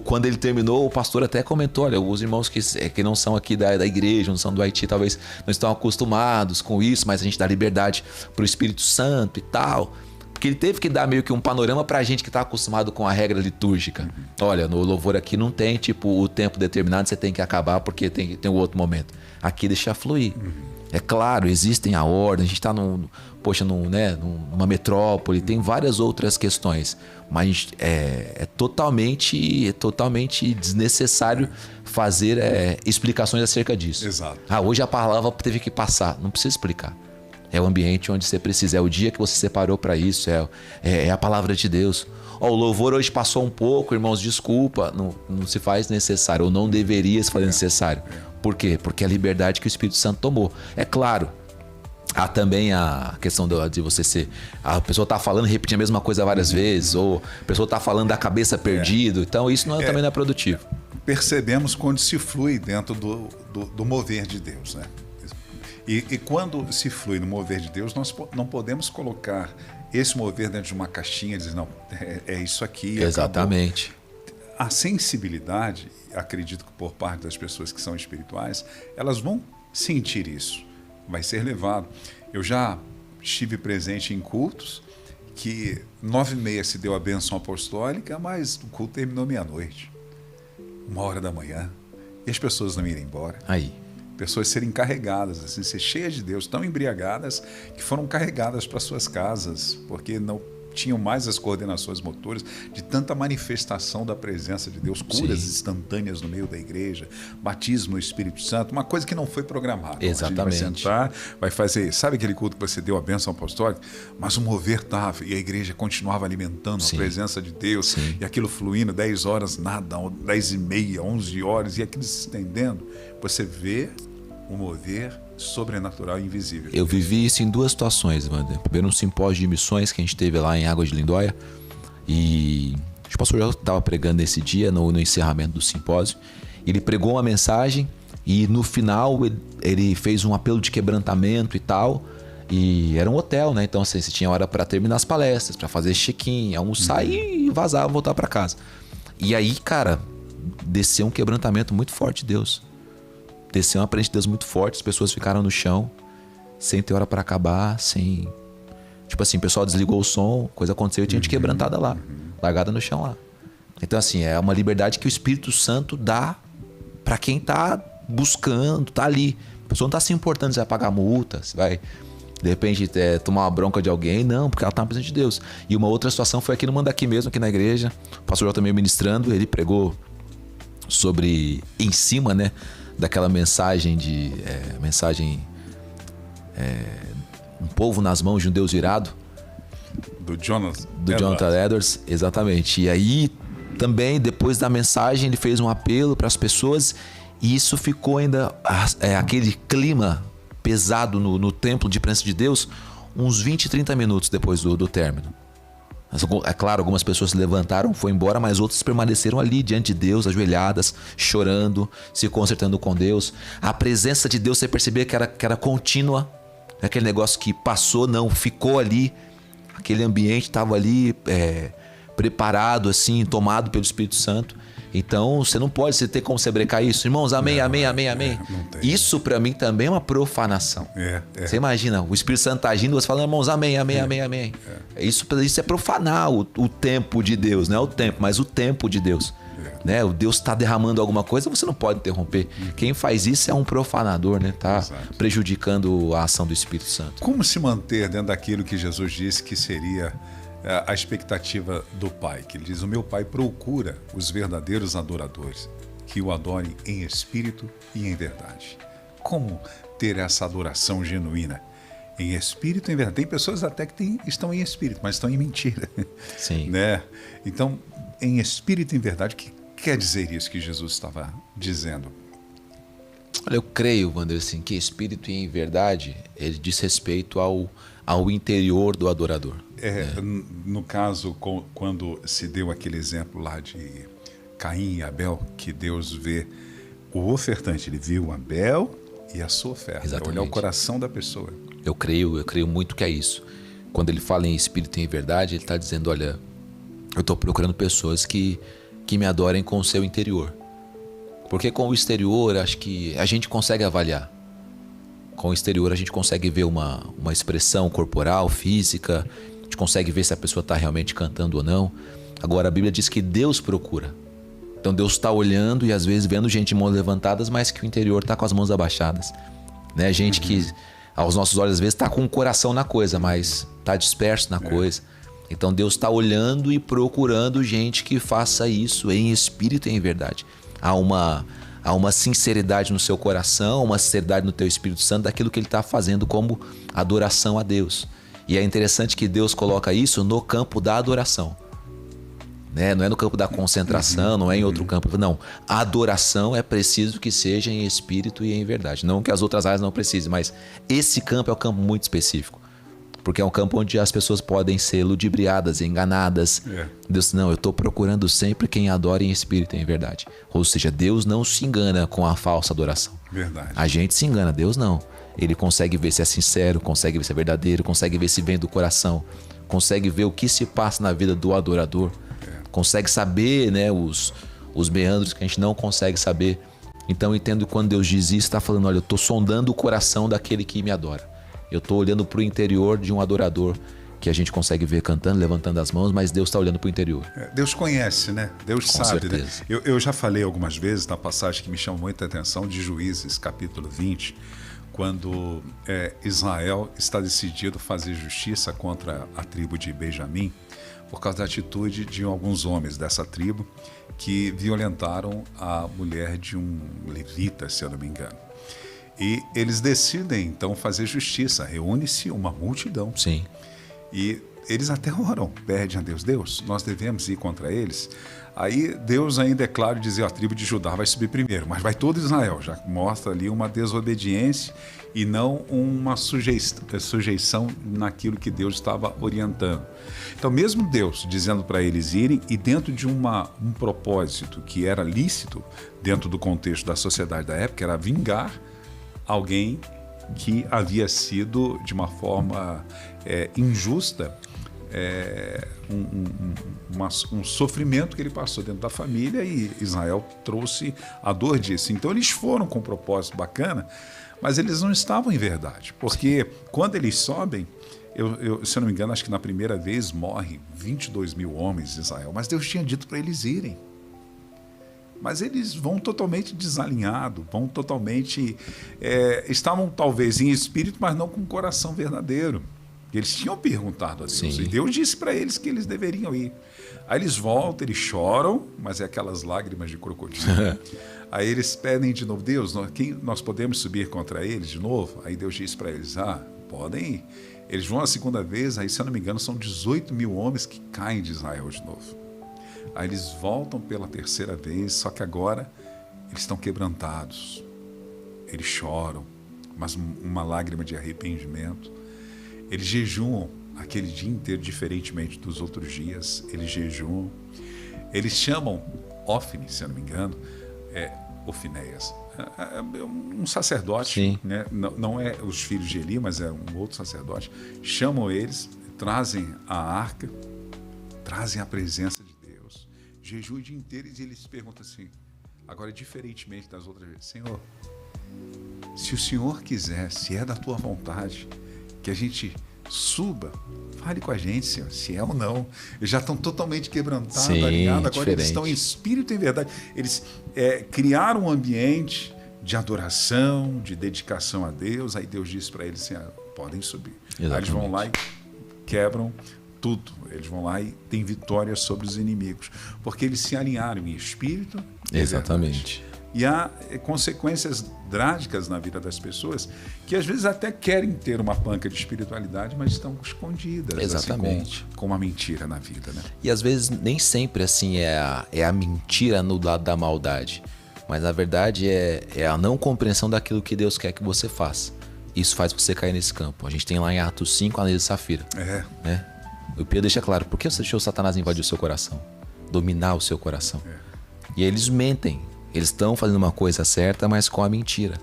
Quando ele terminou, o pastor até comentou, olha, os irmãos que não são aqui da igreja, não são do Haiti, talvez não estão acostumados com isso, mas a gente dá liberdade pro Espírito Santo e tal. Porque ele teve que dar meio que um panorama pra gente que tá acostumado com a regra litúrgica. Olha, no louvor aqui não tem, tipo, o tempo determinado, você tem que acabar porque tem o outro momento. Aqui deixa fluir. É claro, existem a ordem, a gente tá numa metrópole, tem várias outras questões. Mas é totalmente desnecessário fazer explicações acerca disso.
Exato.
Hoje a palavra teve que passar. Não precisa explicar. É o ambiente onde você precisa. É o dia que você separou para isso. É a palavra de Deus. O louvor hoje passou um pouco, irmãos, desculpa. Não se faz necessário, ou não deveria se fazer necessário. Por quê? Porque é a liberdade que o Espírito Santo tomou. É claro. Há também a questão de você ser... A pessoa tá falando e repetindo a mesma coisa várias vezes, ou a pessoa tá falando da cabeça perdido. Então isso também não é produtivo.
Percebemos quando se flui dentro do mover de Deus, né? E quando se flui no mover de Deus, nós não podemos colocar esse mover dentro de uma caixinha e dizer, não, é isso aqui.
Exatamente.
Acabou. A sensibilidade, acredito que por parte das pessoas que são espirituais, elas vão sentir isso. Vai ser levado. Eu já estive presente em cultos que 9h30 se deu a bênção apostólica, mas o culto terminou meia-noite, 1h da manhã, e as pessoas não irem embora.
Aí.
Pessoas serem carregadas, assim, ser cheias de Deus, tão embriagadas que foram carregadas para suas casas, porque não tinham mais as coordenações motoras de tanta manifestação da presença de Deus, curas instantâneas no meio da igreja, batismo no Espírito Santo, uma coisa que não foi programada.
Exatamente.
A gente vai sentar, vai fazer, sabe aquele culto que você deu a bênção apostólica? Mas o mover estava, e a igreja continuava alimentando a presença de Deus, e aquilo fluindo, 10 horas, nada, 10h30, 11 horas, e aquilo se estendendo. Você vê o mover sobrenatural e invisível.
Eu vivi isso em 2 situações, Wander. Primeiro, um simpósio de missões que a gente teve lá em Águas de Lindóia, e o pastor já estava pregando nesse dia, no encerramento do simpósio. Ele pregou uma mensagem e no final ele fez um apelo de quebrantamento e tal, e era um hotel, né? Então assim, você tinha hora para terminar as palestras, para fazer check-in, almoçar e vazar, voltar para casa. E aí, cara, desceu um quebrantamento muito forte de Deus. Desceu uma presença de Deus muito forte, as pessoas ficaram no chão, sem ter hora para acabar, sem... Tipo assim, o pessoal desligou o som, coisa aconteceu e tinha gente quebrantada lá, largada no chão lá. Então assim, é uma liberdade que o Espírito Santo dá para quem tá buscando, tá ali. A pessoa não tá se importando se vai pagar multa, se vai, de repente, tomar uma bronca de alguém, não, porque ela tá na presença de Deus. E uma outra situação foi aqui no Mandaqui mesmo, aqui na igreja, o pastor também ministrando, ele pregou sobre, em cima, né, daquela mensagem um povo nas mãos de um Deus irado,
do Jonathan
Edwards, exatamente. E aí também depois da mensagem ele fez um apelo para as pessoas, e isso ficou ainda aquele clima pesado no templo de presença de Deus uns 20, 30 minutos depois do término. É claro, algumas pessoas se levantaram, foram embora, mas outras permaneceram ali diante de Deus, ajoelhadas, chorando, se consertando com Deus. A presença de Deus, você percebia que era contínua. Aquele negócio que passou, não, ficou ali. Aquele ambiente estava ali preparado, assim, tomado pelo Espírito Santo. Então, você não pode, você ter como você brecar isso. Irmãos, amém, amém, amém, amém. Isso para mim também é uma profanação. Você imagina, o Espírito Santo tá agindo, você fala, irmãos, amém, amém, amém, amém. Isso é profanar o tempo de Deus, não é o tempo, mas o tempo de Deus. Né? O Deus está derramando alguma coisa, você não pode interromper. Quem faz isso é um profanador, né? Tá prejudicando a ação do Espírito Santo.
Como se manter dentro daquilo que Jesus disse que seria a expectativa do Pai, que ele diz, o meu Pai procura os verdadeiros adoradores, que o adorem em espírito e em verdade. Como ter essa adoração genuína? Em espírito e em verdade. Tem pessoas até que estão em espírito, mas estão em mentira.
Sim.
Né? Então, em espírito e em verdade, o que quer dizer isso que Jesus estava dizendo?
Olha, eu creio, Wander, assim, que espírito e em verdade, ele diz respeito ao interior do adorador.
No caso, quando se deu aquele exemplo lá de Caim e Abel, que Deus vê o ofertante, ele viu Abel e a sua oferta.
Exatamente.
Olhar o coração da pessoa.
Eu creio muito que é isso. Quando ele fala em espírito e em verdade, ele está dizendo, olha, eu estou procurando pessoas que que me adorem com o seu interior. Porque com o exterior, acho que a gente consegue avaliar. Com o exterior, a gente consegue ver uma expressão corporal, física. A gente consegue ver se a pessoa está realmente cantando ou não. Agora, a Bíblia diz que Deus procura. Então, Deus está olhando e às vezes vendo gente de mãos levantadas, mas que o interior está com as mãos abaixadas. Né? Gente que, aos nossos olhos, às vezes está com o coração na coisa, mas está disperso na coisa. Então, Deus está olhando e procurando gente que faça isso em espírito e em verdade. Há uma sinceridade no seu coração, uma sinceridade no teu Espírito Santo daquilo que ele está fazendo como adoração a Deus. E é interessante que Deus coloca isso no campo da adoração. Né? Não é no campo da concentração, não é em outro campo. Não, a adoração é preciso que seja em espírito e em verdade. Não que as outras áreas não precisem, mas esse campo é um campo muito específico. Porque é um campo onde as pessoas podem ser ludibriadas, enganadas. Deus, não, eu estou procurando sempre quem adora em espírito e em verdade. Ou seja, Deus não se engana com a falsa adoração.
Verdade.
A gente se engana, Deus não. Ele consegue ver se é sincero, consegue ver se é verdadeiro, consegue ver se vem do coração, consegue ver o que se passa na vida do adorador, consegue saber, né, os meandros que a gente não consegue saber. Então eu entendo que quando Deus diz isso, está falando, olha, eu estou sondando o coração daquele que me adora. Eu estou olhando para o interior de um adorador que a gente consegue ver cantando, levantando as mãos, mas Deus está olhando para o interior.
Deus conhece, né? Deus
Com
sabe. Né?
certeza.
Eu já falei algumas vezes na passagem que me chama muita atenção de Juízes, capítulo 20, quando Israel está decidido fazer justiça contra a tribo de Benjamim, por causa da atitude de alguns homens dessa tribo que violentaram a mulher de um levita, se eu não me engano. E eles decidem, então, fazer justiça. Reúne-se uma multidão.
Sim.
E eles até oram, pedem a Deus, Deus, nós devemos ir contra eles. Aí Deus ainda é claro dizer, a tribo de Judá vai subir primeiro, mas vai todo Israel. Já mostra ali uma desobediência e não uma sujeição naquilo que Deus estava orientando. Então, mesmo Deus dizendo para eles irem, e dentro de um propósito que era lícito, dentro do contexto da sociedade da época, era vingar alguém que havia sido, de uma forma injusta, um sofrimento que ele passou dentro da família, e Israel trouxe a dor disso. Então eles foram com um propósito bacana, mas eles não estavam em verdade, porque quando eles sobem, se eu não me engano, acho que na primeira vez morre 22 mil homens de Israel, mas Deus tinha dito para eles irem. Mas eles vão totalmente desalinhados, vão totalmente... estavam talvez em espírito, mas não com o coração verdadeiro. Eles tinham perguntado a Deus,
Sim.
e Deus disse para eles que eles deveriam ir. Aí eles voltam, eles choram, mas é aquelas lágrimas de crocodilo. Aí eles pedem de novo, Deus, nós podemos subir contra eles de novo? Aí Deus diz para eles, podem ir. Eles vão a segunda vez, aí se eu não me engano são 18 mil homens que caem de Israel de novo. Aí eles voltam pela terceira vez, só que agora eles estão quebrantados. Eles choram, mas uma lágrima de arrependimento. Eles jejuam aquele dia inteiro, diferentemente dos outros dias. Eles jejuam. Eles chamam Ofni, se eu não me engano, Ofinéias. Um sacerdote, né? Não é os filhos de Eli, mas é um outro sacerdote. Chamam eles, trazem a arca, trazem a presença de Deus, jejuam o dia inteiro, e eles perguntam assim, agora diferentemente das outras vezes, Senhor, se o Senhor quiser, se é da tua vontade, que a gente suba, fale com a gente, Senhor, se é ou não. Eles já estão totalmente quebrantados, alinhados, agora eles estão em espírito e em verdade. Eles criaram um ambiente de adoração, de dedicação a Deus. Aí Deus disse para eles assim, podem subir. Exatamente. Aí eles vão lá e quebram tudo. Eles vão lá e têm vitória sobre os inimigos, porque eles se alinharam em espírito e
exatamente.
Verdade. E há consequências drásticas na vida das pessoas que às vezes até querem ter uma panca de espiritualidade, mas estão escondidas.
Exatamente.
Assim, com uma mentira na vida, né?
E às vezes nem sempre assim é a mentira no lado da maldade, mas na verdade é a não compreensão daquilo que Deus quer que você faça. Isso faz você cair nesse campo. A gente tem lá em Atos 5 a lei de Safira. Né? O Pedro deixa claro, por que você deixou Satanás invadir o seu coração? Dominar o seu coração. E aí eles mentem. Eles estão fazendo uma coisa certa, mas com a mentira.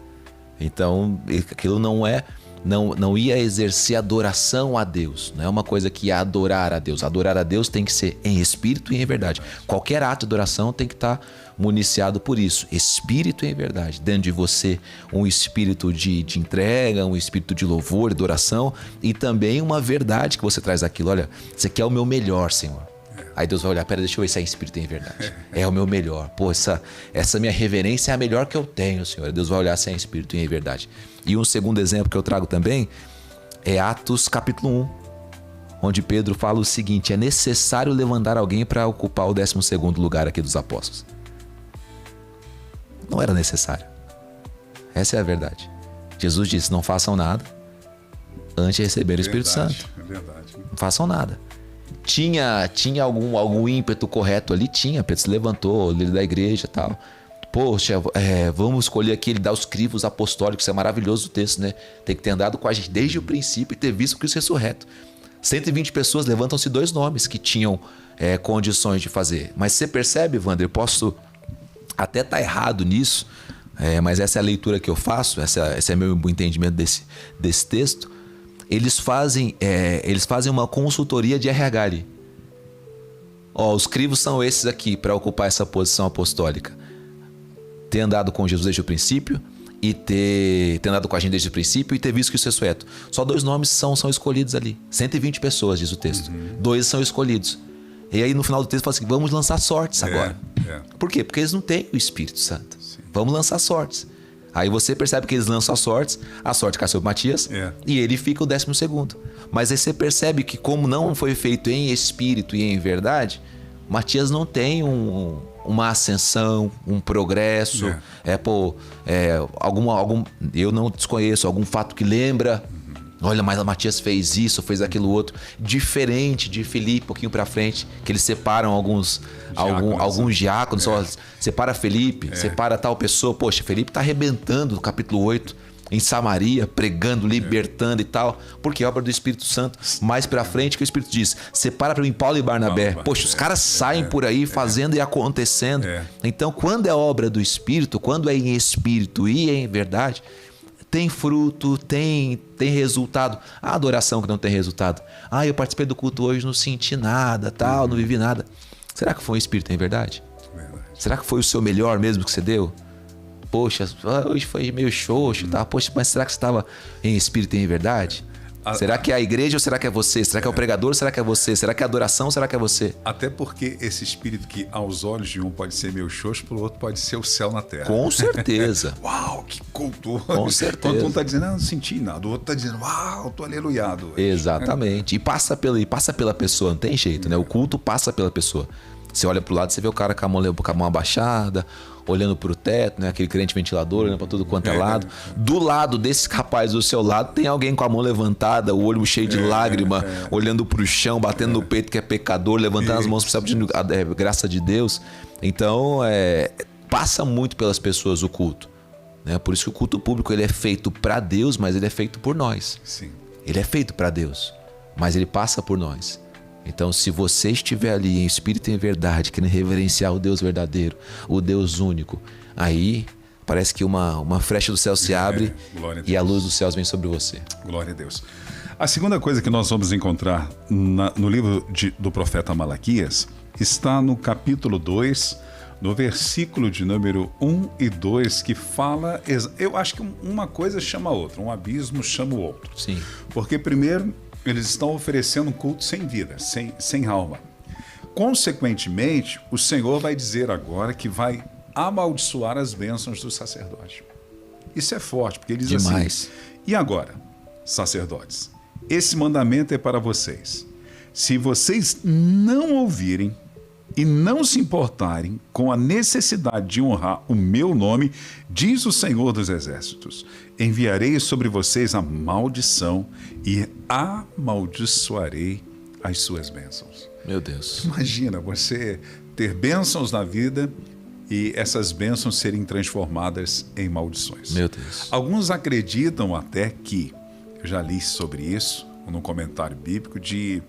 Então, aquilo não é não ia exercer adoração a Deus. Não é uma coisa que ia adorar a Deus. Adorar a Deus tem que ser em espírito e em verdade. Qualquer ato de adoração tem que estar municiado por isso. Espírito e em verdade. Dentro de você um espírito de entrega, um espírito de louvor, de adoração e também uma verdade que você traz aquilo. Olha, isso aqui é o meu melhor, Senhor. Aí Deus vai olhar, pera, deixa eu ver se é espírito e em verdade. É o meu melhor. Pô, essa minha reverência é a melhor que eu tenho, Senhor. Deus vai olhar se é espírito e em verdade. E um segundo exemplo que eu trago também é Atos capítulo 1, onde Pedro fala o seguinte: é necessário levantar alguém para ocupar o 12º lugar aqui dos apóstolos. Não era necessário. Essa é a verdade. Jesus disse, não façam nada antes de receber o Espírito Santo.
É verdade.
Não façam nada. Tinha algum ímpeto correto ali? Tinha. Pedro se levantou, líder da igreja e tal. Poxa, vamos escolher aqui, ele dá os crivos apostólicos. Isso é maravilhoso o texto, né? Tem que ter andado com a gente desde o princípio e ter visto Cristo ressurreto. 120 pessoas, levantam-se 2 nomes que tinham condições de fazer. Mas você percebe, Wander, eu posso até estar errado nisso, mas essa é a leitura que eu faço, esse é meu entendimento desse texto. Eles fazem uma consultoria de RH ali. Os crivos são esses aqui para ocupar essa posição apostólica. Ter andado com Jesus desde o princípio e ter andado com a gente desde o princípio e ter visto que isso é ressurreto. Só 2 nomes são escolhidos ali. 120 pessoas, diz o texto. 2 são escolhidos. E aí no final do texto fala assim, vamos lançar sortes agora. Por quê? Porque eles não têm o Espírito Santo. Sim. Vamos lançar sortes. Aí você percebe que eles lançam a sorte cai sobre Matias e ele fica o 12º. Mas aí você percebe que como não foi feito em espírito e em verdade, Matias não tem uma ascensão, um progresso, eu não desconheço, algum fato que lembra, olha, mas Matias fez isso, fez aquilo outro, diferente de Felipe, um pouquinho pra frente, que eles separam alguns diáconos, separa Felipe, separa tal pessoa, poxa, Felipe tá arrebentando no capítulo 8, em Samaria, pregando, libertando e tal, porque é obra do Espírito Santo. Mais pra frente que o Espírito diz, separa pra mim Paulo e Barnabé. Poxa, os caras saem por aí fazendo e acontecendo. Então, quando é obra do Espírito, quando é em espírito e em verdade, tem fruto, tem resultado. A adoração que não tem resultado. Eu participei do culto hoje, não senti nada, tal, não vivi nada. Será que foi um espírito em verdade? Será que foi o seu melhor mesmo que você deu? Poxa, hoje foi meio xoxo, tá? Poxa, mas será que você estava em espírito e em verdade? Será que é a igreja ou será que é você? Será que é o pregador ou será que é você? Será que é a adoração ou será que é você?
Até porque esse espírito que aos olhos de um pode ser meio xoxo, pro outro pode ser o céu na terra.
Com certeza.
Uau, que culto.
Com certeza.
Quando um tá dizendo, não senti nada, o outro tá dizendo, uau, tô aleluiado.
Exatamente. E passa pela pessoa, não tem jeito, né? O culto passa pela pessoa. Você olha pro lado, você vê o cara com a mão abaixada, olhando pro teto, né? Aquele crente ventilador, olhando pra tudo quanto é lado. Do lado desse rapaz do seu lado, tem alguém com a mão levantada, o olho cheio de lágrima, olhando pro chão, batendo no peito que é pecador, levantando as mãos pro céu, pedindo a graça de Deus. Então, passa muito pelas pessoas o culto, né? Por isso que o culto público ele é feito para Deus, mas ele é feito por nós.
Sim.
Ele é feito para Deus, mas ele passa por nós. Então, se você estiver ali em espírito e em verdade, querendo reverenciar o Deus verdadeiro, o Deus único, aí parece que uma frecha do céu se abre e a luz dos céus vem sobre você.
Glória a Deus. A segunda coisa que nós vamos encontrar no livro do profeta Malaquias está no capítulo 2, no versículo de número 1 e 2, que fala... Eu acho que uma coisa chama a outra, um abismo chama o outro.
Sim.
Porque primeiro... eles estão oferecendo um culto sem vida, sem alma. Consequentemente, o Senhor vai dizer agora que vai amaldiçoar as bênçãos do sacerdote. Isso é forte, porque ele diz assim, e agora, sacerdotes, esse mandamento é para vocês. Se vocês não ouvirem e não se importarem com a necessidade de honrar o meu nome, diz o Senhor dos Exércitos, enviarei sobre vocês a maldição e amaldiçoarei as suas bênçãos.
Meu Deus.
Imagina você ter bênçãos na vida e essas bênçãos serem transformadas em maldições.
Meu Deus.
Alguns acreditam até que, eu já li sobre isso, num comentário bíblico, de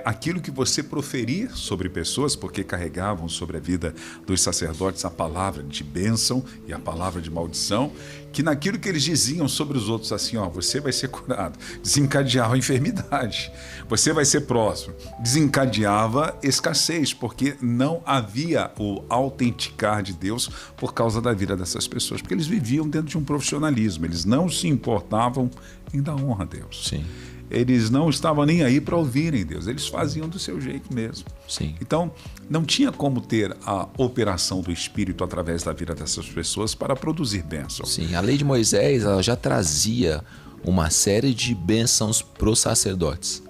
aquilo que você proferir sobre pessoas, porque carregavam sobre a vida dos sacerdotes a palavra de bênção e a palavra de maldição, que naquilo que eles diziam sobre os outros, assim, ó, você vai ser curado, desencadeava a enfermidade, você vai ser próximo, desencadeava escassez, porque não havia o autenticar de Deus por causa da vida dessas pessoas, porque eles viviam dentro de um profissionalismo, eles não se importavam em dar honra a Deus.
Sim.
Eles não estavam nem aí para ouvirem Deus, eles faziam do seu jeito mesmo.
Sim.
Então, não tinha como ter a operação do Espírito através da vida dessas pessoas para produzir bênçãos.
Sim, a lei de Moisés ela já trazia uma série de bênçãos para os sacerdotes,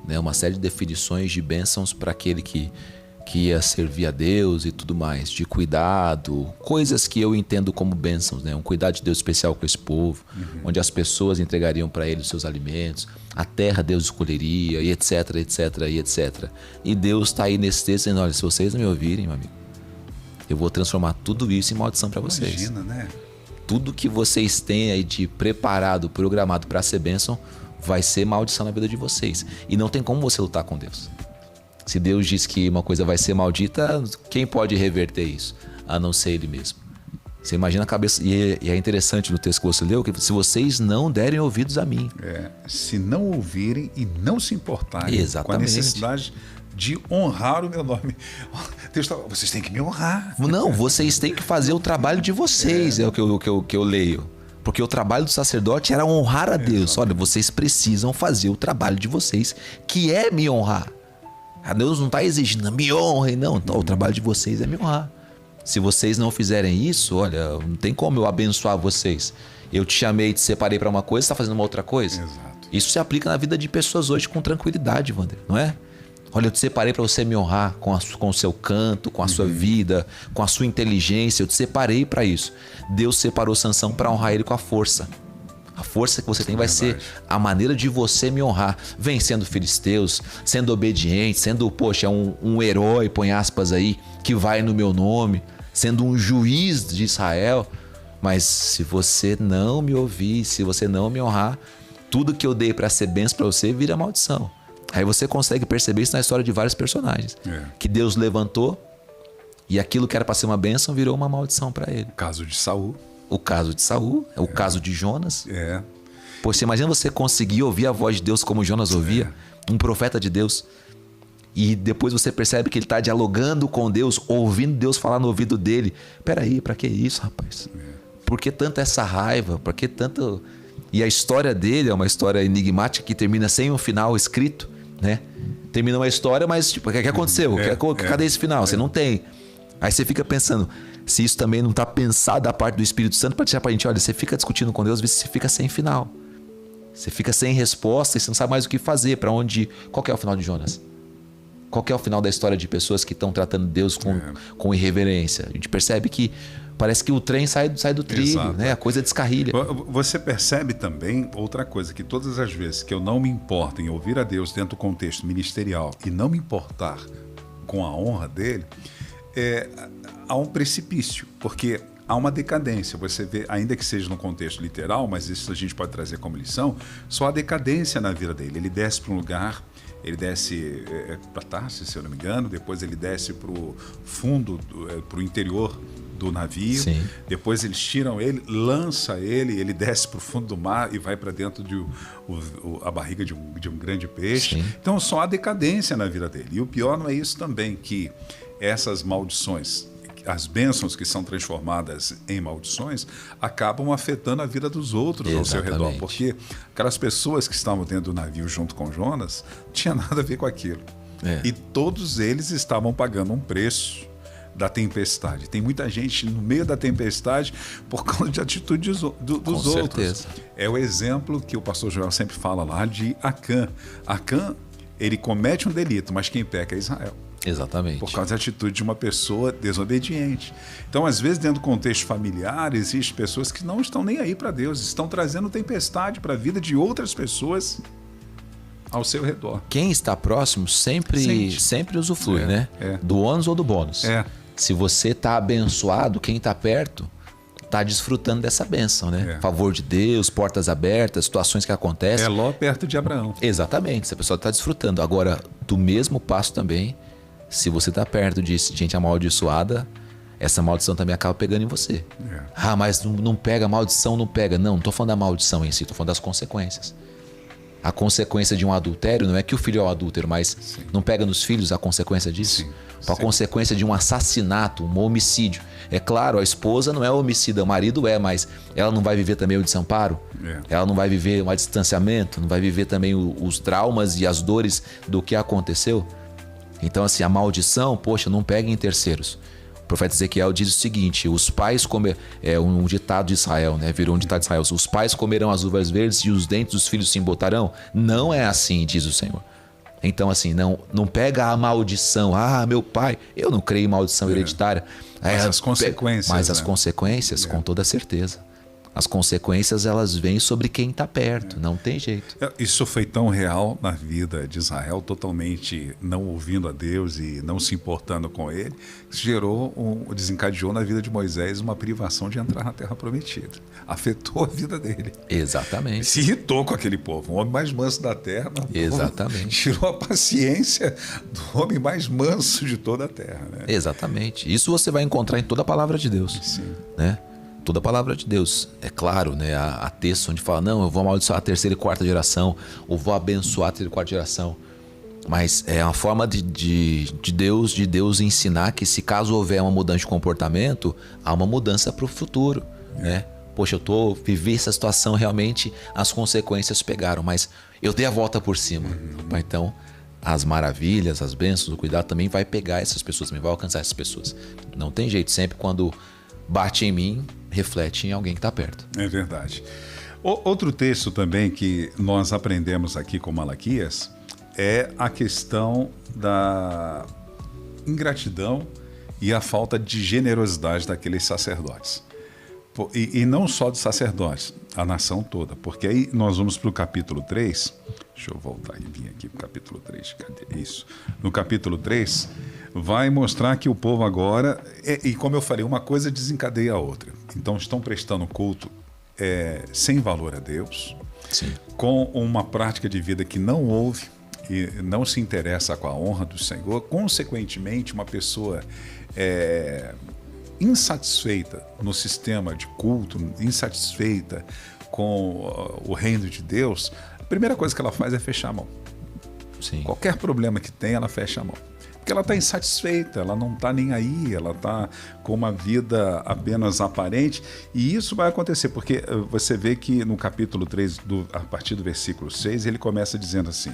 né? Uma série de definições de bênçãos para aquele que ia servir a Deus e tudo mais, de cuidado, coisas que eu entendo como bênçãos, né? Um cuidado de Deus especial com esse povo, onde as pessoas entregariam para ele os seus alimentos, a terra Deus escolheria, e etc, etc, e etc. E Deus está aí nesse texto dizendo, olha, se vocês não me ouvirem, meu amigo, eu vou transformar tudo isso em maldição para vocês.
Imagina, né?
Tudo que vocês têm aí de preparado, programado para ser bênção, vai ser maldição na vida de vocês. E não tem como você lutar com Deus. Se Deus diz que uma coisa vai ser maldita, quem pode reverter isso? A não ser Ele mesmo. Você imagina a cabeça... E é interessante no texto que você leu, que se vocês não derem ouvidos a mim.
Se não ouvirem e não se importarem
Exatamente.
com a necessidade de honrar o meu nome. Deus fala, vocês têm que me honrar.
Não, vocês têm que fazer o trabalho de vocês, é o que eu leio. Porque o trabalho do sacerdote era honrar a Deus.
Exatamente.
Olha, vocês precisam fazer o trabalho de vocês, que é me honrar. A Deus não está exigindo, me honrem, não. Então, o trabalho de vocês é me honrar. Se vocês não fizerem isso, olha, não tem como eu abençoar vocês. Eu te chamei, te separei para uma coisa, você está fazendo uma outra coisa.
Exato.
Isso se aplica na vida de pessoas hoje com tranquilidade, Wander, não é? Olha, eu te separei para você me honrar com o seu canto, com a sua vida, com a sua inteligência. Eu te separei para isso. Deus separou Sansão para honrar ele com a força. A força que você tem vai ser a maneira de você me honrar. Vencendo filisteus, sendo obediente, sendo, poxa, um herói, põe aspas aí, que vai no meu nome, sendo um juiz de Israel. Mas se você não me ouvir, se você não me honrar, tudo que eu dei para ser bênção para você vira maldição. Aí você consegue perceber isso na história de vários personagens. Que Deus levantou e aquilo que era para ser uma bênção virou uma maldição para ele.
O caso de Saul.
O caso de Saul, o caso de Jonas. Pô, você imagina você conseguir ouvir a voz de Deus como Jonas ouvia, um profeta de Deus, e depois você percebe que ele está dialogando com Deus, ouvindo Deus falar no ouvido dele. Peraí, para que isso, rapaz? Por que tanta essa raiva? Por que tanto... E a história dele é uma história enigmática que termina sem um final escrito, né? Termina uma história, mas tipo, o que aconteceu? Cadê esse final? Você não tem. Aí você fica pensando... Se isso também não está pensado da parte do Espírito Santo para deixar para a gente, olha, você fica discutindo com Deus, você fica sem final. Você fica sem resposta e você não sabe mais o que fazer, para onde... Qual que é o final de Jonas? Qual que é o final da história de pessoas que estão tratando Deus com irreverência? A gente percebe que parece que o trem sai do trilho, né? A coisa descarrilha.
Você percebe também outra coisa, que todas as vezes que eu não me importo em ouvir a Deus dentro do contexto ministerial e não me importar com a honra dele, há um precipício, porque há uma decadência. Você vê, ainda que seja no contexto literal, mas isso a gente pode trazer como lição, só há decadência na vida dele. Ele desce para um lugar, ele desce para Tarsis, se eu não me engano, depois ele desce para o fundo, para o interior do navio. Sim. Depois eles tiram ele, lança ele desce para o fundo do mar e vai para dentro de a barriga de um grande peixe. Sim. Então só há decadência na vida dele. E o pior não é isso também, que essas maldições, as bênçãos que são transformadas em maldições, acabam afetando a vida dos outros. Exatamente. Ao seu redor. Porque aquelas pessoas que estavam dentro do navio junto com Jonas, não tinha nada a ver com aquilo. E todos eles estavam pagando um preço da tempestade. Tem muita gente no meio da tempestade por causa de atitudes dos outros. É o exemplo que o pastor Joel sempre fala lá de Acã. Acã, ele comete um delito, mas quem peca é Israel.
Exatamente.
Por causa da atitude de uma pessoa desobediente. Então, às vezes, dentro do contexto familiar, existem pessoas que não estão nem aí para Deus, estão trazendo tempestade para a vida de outras pessoas ao seu redor.
Quem está próximo sempre usufrui, né? Do ônus ou do bônus. Se você está abençoado, quem está perto está desfrutando dessa bênção, né? Favor de Deus, portas abertas, situações que acontecem.
É Ló perto de Abraão.
Exatamente, essa pessoa está desfrutando. Agora, do mesmo passo também, se você está perto de gente amaldiçoada, essa maldição também acaba pegando em você. Mas não pega, maldição não pega. Não estou falando da maldição em si, estou falando das consequências. A consequência de um adultério não é que o filho é o adúltero, mas não pega nos filhos a consequência disso? A consequência de um assassinato, um homicídio. É claro, a esposa não é homicida, o marido é, mas ela não vai viver também o desamparo? Ela não vai viver um distanciamento? Não vai viver também os traumas e as dores do que aconteceu? Então, assim, a maldição, poxa, não pega em terceiros. O profeta Ezequiel diz o seguinte: os pais comerão, um ditado de Israel, né? Virou um ditado de Israel: os pais comerão as uvas verdes e os dentes dos filhos se embotarão. Não é assim, diz o Senhor. Então, assim, não pega a maldição. Meu pai, eu não creio em maldição hereditária.
Mas as consequências.
Mas as consequências, com toda certeza. As consequências, elas vêm sobre quem está perto, não tem jeito.
Isso foi tão real na vida de Israel, totalmente não ouvindo a Deus e não se importando com ele, que desencadeou na vida de Moisés uma privação de entrar na Terra Prometida. Afetou a vida dele.
Exatamente.
Se irritou com aquele povo, o homem mais manso da terra.
Exatamente.
Tirou a paciência do homem mais manso de toda a terra. Né?
Exatamente. Isso você vai encontrar em toda a palavra de Deus.
Sim.
Né? Toda a palavra de Deus. É claro, né? Há textos onde fala, não, eu vou amaldiçoar a terceira e quarta geração, ou vou abençoar a terceira e quarta geração. Mas é uma forma de Deus ensinar que, se caso houver uma mudança de comportamento, há uma mudança para o futuro, né? Poxa, vivi essa situação, realmente as consequências pegaram, mas eu dei a volta por cima. Então, as maravilhas, as bênçãos, o cuidado também vai pegar essas pessoas, também vai alcançar essas pessoas. Não tem jeito, sempre quando bate em mim, reflete em alguém que está perto.
É verdade. Outro texto também que nós aprendemos aqui com Malaquias é a questão da ingratidão e a falta de generosidade daqueles sacerdotes. E não só dos sacerdotes, a nação toda. Porque aí nós vamos para o capítulo 3. Deixa eu voltar e vir aqui para o capítulo 3. Cadê isso? No capítulo 3, vai mostrar que o povo agora, e como eu falei, uma coisa desencadeia a outra. Então estão prestando culto sem valor a Deus,
Sim.
com uma prática de vida que não ouve e não se interessa com a honra do Senhor. Consequentemente, uma pessoa insatisfeita no sistema de culto, insatisfeita com o reino de Deus, a primeira coisa que ela faz é fechar a mão.
Sim.
Qualquer problema que tem, ela fecha a mão. Porque ela está insatisfeita, ela não está nem aí, ela está com uma vida apenas aparente. E isso vai acontecer, porque você vê que no capítulo 3, a partir do versículo 6, ele começa dizendo assim: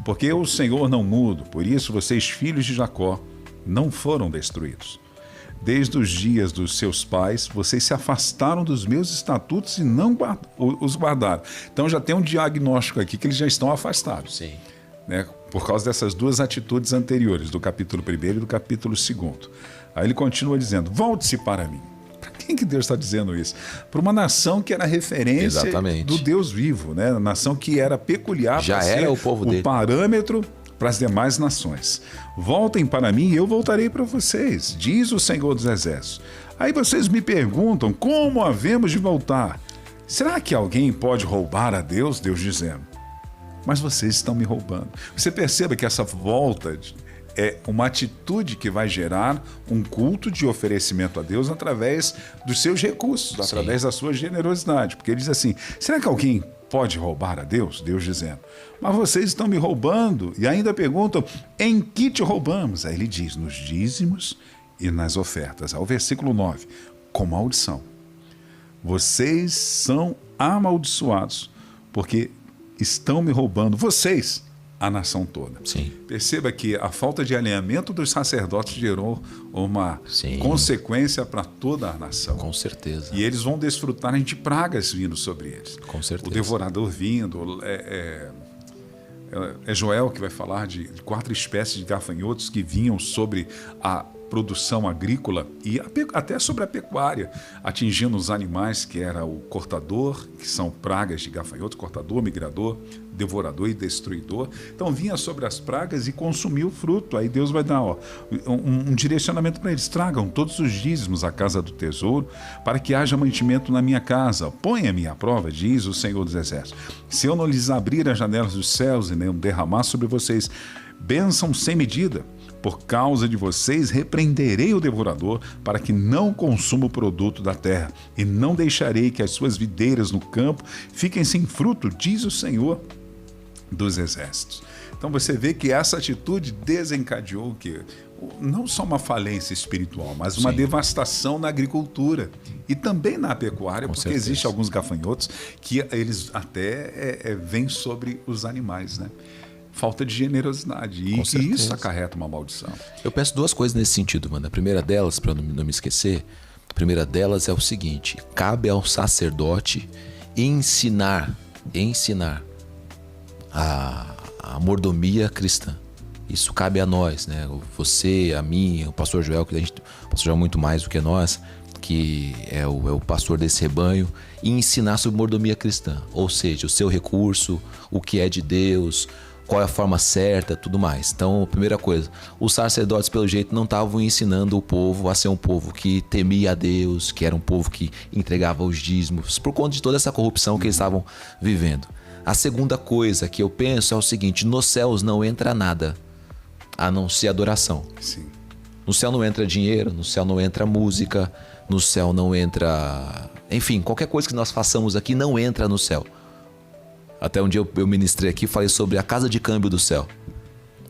porque eu, o Senhor, não mudo, por isso vocês, filhos de Jacó, não foram destruídos. Desde os dias dos seus pais, vocês se afastaram dos meus estatutos e não os guardaram. Então já tem um diagnóstico aqui que eles já estão afastados.
Sim.
Né, por causa dessas duas atitudes anteriores, do capítulo 1 e do capítulo 2. Aí ele continua dizendo: volte-se para mim. Para quem que Deus está dizendo isso? Para uma nação que era referência
Exatamente.
do Deus vivo, né? Uma nação que era peculiar,
já
para
era
ser
o povo dele,
parâmetro para as demais nações. Voltem para mim e eu voltarei para vocês, diz o Senhor dos Exércitos. Aí vocês me perguntam: como havemos de voltar? Será que alguém pode roubar a Deus? Deus dizendo: mas vocês estão me roubando. Você perceba que essa volta é uma atitude que vai gerar um culto de oferecimento a Deus através dos seus recursos, Sim. através da sua generosidade. Porque ele diz assim: será que alguém pode roubar a Deus? Deus dizendo: mas vocês estão me roubando. E ainda perguntam: em que te roubamos? Aí ele diz: nos dízimos e nas ofertas. Ao versículo 9: com maldição. Vocês são amaldiçoados, porque estão me roubando, vocês, a nação toda.
Sim.
Perceba que a falta de alinhamento dos sacerdotes gerou uma
Sim.
consequência para toda a nação.
Com certeza.
E eles vão desfrutar de pragas vindo sobre eles.
Com certeza.
O devorador vindo, é Joel que vai falar de 4 espécies de gafanhotos que vinham sobre produção agrícola e até sobre a pecuária, atingindo os animais que era o cortador, que são pragas de gafanhotos, cortador, migrador, devorador e destruidor. Então vinha sobre as pragas e consumia o fruto. Aí Deus vai dar um direcionamento para eles: tragam todos os dízimos à casa do tesouro, para que haja mantimento na minha casa. Ponha-me à prova, diz o Senhor dos Exércitos, se eu não lhes abrir as janelas dos céus e nem derramar sobre vocês bênção sem medida. Por causa de vocês repreenderei o devorador, para que não consuma o produto da terra, e não deixarei que as suas videiras no campo fiquem sem fruto, diz o Senhor dos Exércitos. Então você vê que essa atitude desencadeou que não só uma falência espiritual, mas uma devastação na agricultura e também na pecuária, com porque existem alguns gafanhotos que eles até vêm sobre os animais, né? Falta de generosidade. E isso acarreta uma maldição.
Eu penso duas coisas nesse sentido, mano. A primeira delas, para não me esquecer, a primeira delas é o seguinte: cabe ao sacerdote ensinar a mordomia cristã. Isso cabe a nós, né? Você, a mim, o pastor Joel, que o pastor Joel é muito mais do que nós, que é o pastor desse rebanho, e ensinar sobre mordomia cristã. Ou seja, o seu recurso, o que é de Deus, qual é a forma certa, tudo mais. Então, primeira coisa, os sacerdotes, pelo jeito, não estavam ensinando o povo a ser um povo que temia a Deus, que era um povo que entregava os dízimos, por conta de toda essa corrupção que eles estavam vivendo. A segunda coisa que eu penso é o seguinte: nos céus não entra nada, a não ser adoração.
Sim.
No céu não entra dinheiro, no céu não entra música, no céu não entra... Enfim, qualquer coisa que nós façamos aqui não entra no céu. Até um dia eu ministrei aqui e falei sobre a casa de câmbio do céu.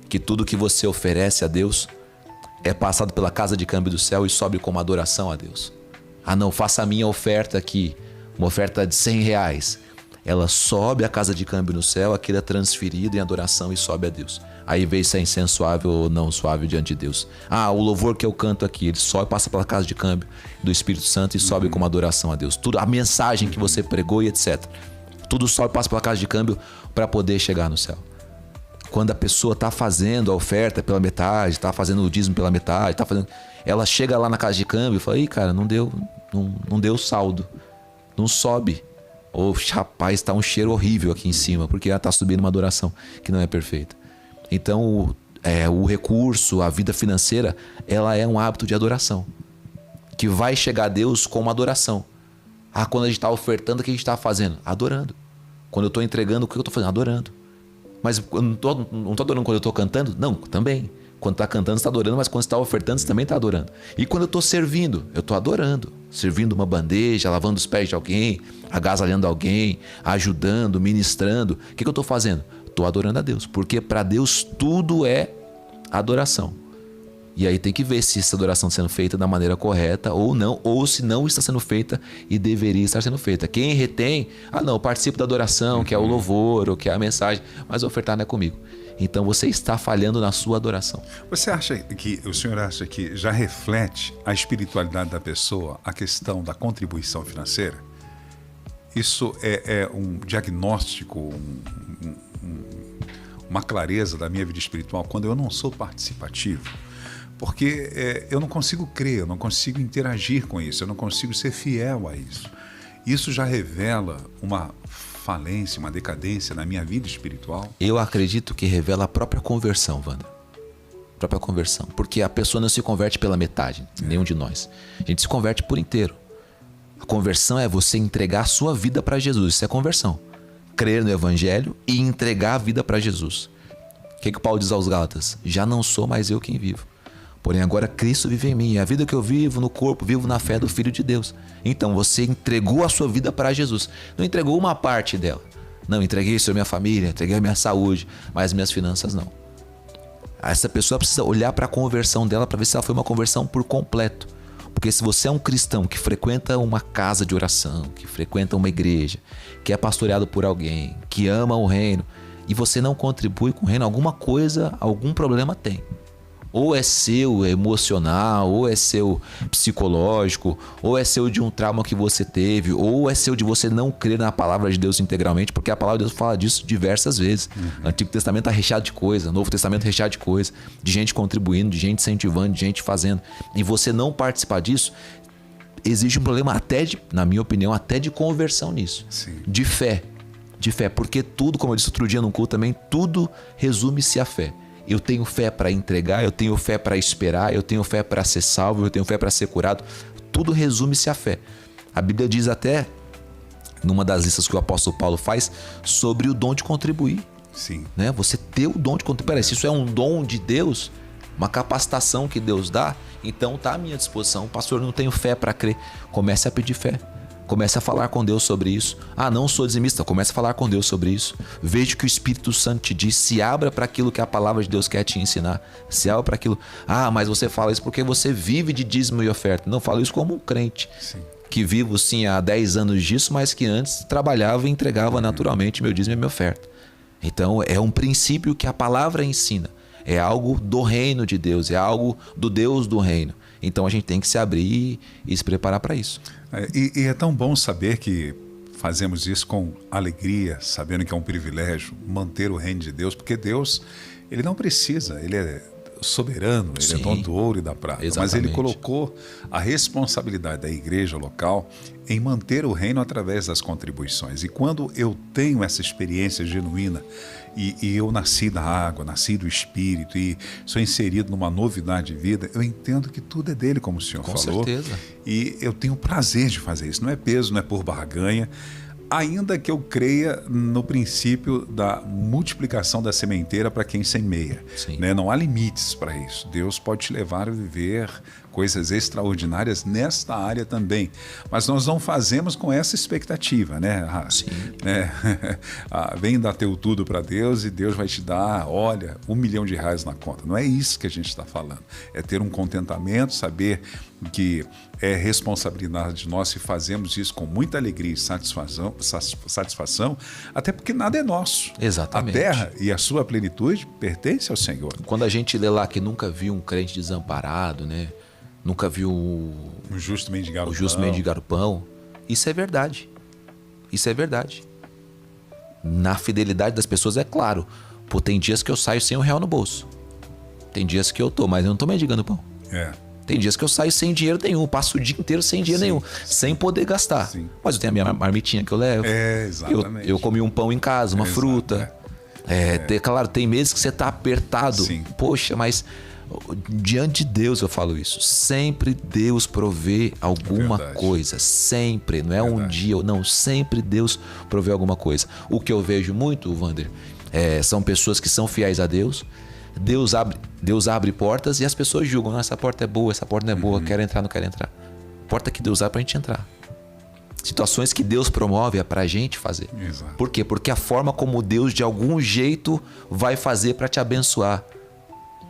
Que tudo que você oferece a Deus é passado pela casa de câmbio do céu e sobe como adoração a Deus. Ah não, faça a minha oferta aqui, uma oferta de R$100. Ela sobe a casa de câmbio no céu, aquilo é transferido em adoração e sobe a Deus. Aí vê se é incenso suave ou não suave diante de Deus. Ah, o louvor que eu canto aqui, ele sobe, passa pela casa de câmbio do Espírito Santo e sobe como adoração a Deus. Tudo, a mensagem que você pregou e etc. Tudo sobe, passa pela casa de câmbio para poder chegar no céu. Quando a pessoa está fazendo a oferta pela metade, está fazendo o dízimo pela metade, ela chega lá na casa de câmbio e fala: ih, cara, não deu saldo, não sobe. Ou, rapaz, está um cheiro horrível aqui em cima, porque ela está subindo uma adoração que não é perfeita. Então, o recurso, a vida financeira, ela é um hábito de adoração, que vai chegar a Deus com uma adoração. Ah, quando a gente está ofertando, o que a gente está fazendo? Adorando. Quando eu estou entregando, o que eu estou fazendo? Adorando. Mas eu não estou adorando quando eu estou cantando? Não, também. Quando está cantando, você está adorando, mas quando você está ofertando, você também está adorando. E quando eu estou servindo, eu estou adorando. Servindo uma bandeja, lavando os pés de alguém, agasalhando alguém, ajudando, ministrando. O que eu estou fazendo? Estou adorando a Deus. Porque para Deus tudo é adoração. E aí tem que ver se essa adoração está sendo feita da maneira correta ou não, ou se não está sendo feita e deveria estar sendo feita. Quem retém, não, eu participo da adoração, que é o louvor, ou que é a mensagem, mas ofertar não é comigo. Então você está falhando na sua adoração.
O senhor acha que já reflete a espiritualidade da pessoa a questão da contribuição financeira? Isso é um diagnóstico, uma clareza da minha vida espiritual quando eu não sou participativo? Porque eu não consigo crer, eu não consigo interagir com isso, eu não consigo ser fiel a isso. Isso já revela uma falência, uma decadência na minha vida espiritual?
Eu acredito que revela a própria conversão, Wanda. A própria conversão. Porque a pessoa não se converte pela metade, nenhum de nós. A gente se converte por inteiro. A conversão é você entregar a sua vida para Jesus. Isso é conversão. Crer no Evangelho e entregar a vida para Jesus. O que Paulo diz aos Gálatas? Já não sou mais eu quem vivo. Porém agora Cristo vive em mim. A vida que eu vivo no corpo, vivo na fé do Filho de Deus. Então você entregou a sua vida para Jesus. Não entregou uma parte dela. Não, entreguei isso à minha família, entreguei a minha saúde, mas minhas finanças não. Essa pessoa precisa olhar para a conversão dela para ver se ela foi uma conversão por completo. Porque se você é um cristão que frequenta uma casa de oração, que frequenta uma igreja, que é pastoreado por alguém, que ama o reino, e você não contribui com o reino, alguma coisa, algum problema tem. Ou é seu emocional, ou é seu psicológico, ou é seu de um trauma que você teve, ou é seu de você não crer na palavra de Deus integralmente, porque a palavra de Deus fala disso diversas vezes. O Antigo Testamento está recheado de coisa, o Novo Testamento recheado de coisa, de gente contribuindo, de gente incentivando, de gente fazendo. E você não participar disso, existe um problema até de, na minha opinião, até de conversão nisso.
Sim.
De fé, porque tudo, como eu disse outro dia num culto também, tudo resume-se à fé. Eu tenho fé para entregar, eu tenho fé para esperar, eu tenho fé para ser salvo, eu tenho fé para ser curado. Tudo resume-se à fé. A Bíblia diz até, numa das listas que o apóstolo Paulo faz, sobre o dom de contribuir.
Sim.
Né? Você ter o dom de contribuir. Peraí, se isso é um dom de Deus, uma capacitação que Deus dá, então está à minha disposição. Pastor, eu não tenho fé para crer. Comece a pedir fé. Comece a falar com Deus sobre isso. Ah, não sou dizimista. Comece a falar com Deus sobre isso. Veja o que o Espírito Santo te diz. Se abra para aquilo que a palavra de Deus quer te ensinar. Se abra para aquilo. Ah, mas você fala isso porque você vive de dízimo e oferta. Não, falo isso como um crente.
Sim.
Que vivo sim há 10 anos disso, mas que antes trabalhava e entregava naturalmente meu dízimo e minha oferta. Então é um princípio que a palavra ensina. É algo do reino de Deus. É algo do Deus do reino. Então a gente tem que se abrir e se preparar para isso.
E é tão bom saber que fazemos isso com alegria, sabendo que é um privilégio manter o reino de Deus, porque Deus, ele não precisa, ele é soberano, ele é dono do ouro e da prata.
Exatamente.
Mas ele colocou a responsabilidade da igreja local em manter o reino através das contribuições. E quando eu tenho essa experiência genuína, e eu nasci da água, nasci do Espírito e sou inserido numa novidade de vida, eu entendo que tudo é dele, como o senhor falou.
Com certeza.
E eu tenho prazer de fazer isso. Não é peso, não é por barganha. Ainda que eu creia no princípio da multiplicação da sementeira para quem semeia. Né? Não há limites para isso. Deus pode te levar a viver coisas extraordinárias nesta área também. Mas nós não fazemos com essa expectativa, né? Vem dar teu tudo para Deus e Deus vai te dar, olha, R$1 milhão na conta. Não é isso que a gente está falando. É ter um contentamento, saber que é responsabilidade de nós se fazemos isso com muita alegria e satisfação, até porque nada é nosso.
Exatamente.
A terra e a sua plenitude pertence ao Senhor.
Quando a gente lê lá que nunca viu um crente desamparado, né? Nunca viu
um justo mendigar
o justo mendigar o pão. Isso é verdade. Isso é verdade. Na fidelidade das pessoas, é claro. Pô, tem dias que eu saio sem R$1 no bolso. Tem dias que eu tô, mas eu não tô mendigando pão. Tem dias que eu saio sem dinheiro nenhum, passo o dia inteiro sem dinheiro nenhum, sem poder gastar. Mas eu tenho a minha marmitinha que eu levo.
Exatamente.
Eu comi um pão em casa, uma fruta. Claro, tem meses que você tá apertado. Poxa, mas diante de Deus eu falo isso. Sempre Deus provê alguma coisa. Sempre. Não é um dia, não. Sempre Deus provê alguma coisa. O que eu vejo muito, Wander, são pessoas que são fiéis a Deus. Deus abre portas e as pessoas julgam. Essa porta é boa, essa porta não é boa, quero entrar, não quero entrar. Porta que Deus abre pra gente entrar. Situações que Deus promove é pra gente fazer.
Exato.
Por quê? Porque a forma como Deus de algum jeito vai fazer para te abençoar.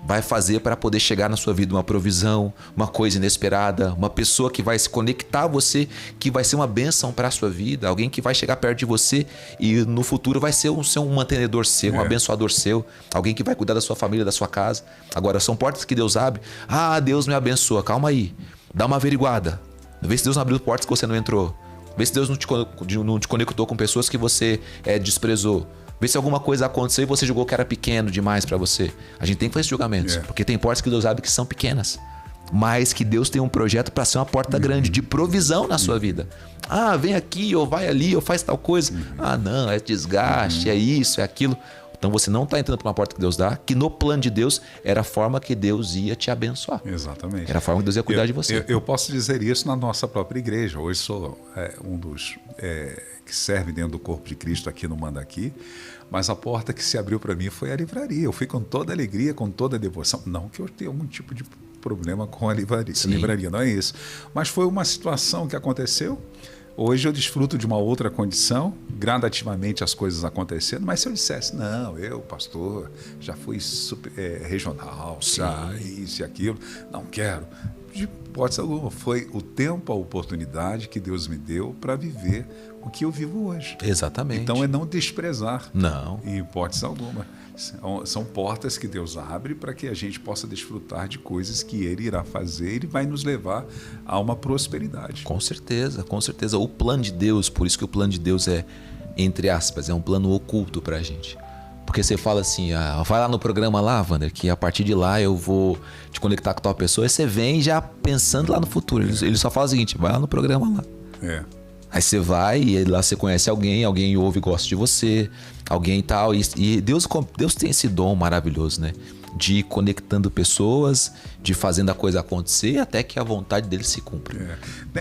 Vai fazer para poder chegar na sua vida uma provisão, uma coisa inesperada, uma pessoa que vai se conectar a você, que vai ser uma bênção para a sua vida, alguém que vai chegar perto de você e no futuro vai ser um mantenedor seu, um abençoador seu, alguém que vai cuidar da sua família, da sua casa. Agora, são portas que Deus abre. Ah, Deus me abençoa. Calma aí. Dá uma averiguada. Vê se Deus não abriu portas que você não entrou. Vê se Deus não te conectou com pessoas que você desprezou. Vê se alguma coisa aconteceu e você julgou que era pequeno demais para você. A gente tem que fazer esses julgamentos. Porque tem portas que Deus abre que são pequenas. Mas que Deus tem um projeto para ser uma porta grande, de provisão na sua vida. Ah, vem aqui, ou vai ali, ou faz tal coisa. Ah, não, é desgaste, é isso, é aquilo. Então você não está entrando por uma porta que Deus dá, que no plano de Deus era a forma que Deus ia te abençoar.
Exatamente.
Era a forma que Deus ia cuidar de você.
Eu posso dizer isso na nossa própria igreja. Hoje sou um dos que serve dentro do corpo de Cristo aqui no Mandaqui, mas a porta que se abriu para mim foi a livraria. Eu fui com toda alegria, com toda devoção. Não que eu tenha algum tipo de problema com a livraria, não é isso. Mas foi uma situação que aconteceu. Hoje eu desfruto de uma outra condição, gradativamente as coisas acontecendo, mas se eu dissesse, não, eu, pastor, já fui regional, já isso e aquilo, não quero. De hipótese alguma. Foi o tempo, a oportunidade que Deus me deu para viver o que eu vivo hoje.
Exatamente.
Então é não desprezar.
Não.
Em hipótese alguma. São portas que Deus abre para que a gente possa desfrutar de coisas que Ele irá fazer e vai nos levar a uma prosperidade.
Com certeza, com certeza. O plano de Deus, por isso que o plano de Deus é, entre aspas, é um plano oculto para a gente. Porque você fala assim, vai lá no programa lá, Wander, que a partir de lá eu vou te conectar com tal pessoa. Aí você vem já pensando lá no futuro. Ele só fala o seguinte, vai lá no programa lá.
É.
Aí você vai e lá você conhece alguém ouve e gosta de você, alguém e tal. E Deus tem esse dom maravilhoso, né? De ir conectando pessoas, de fazendo a coisa acontecer até que a vontade dele se cumpra.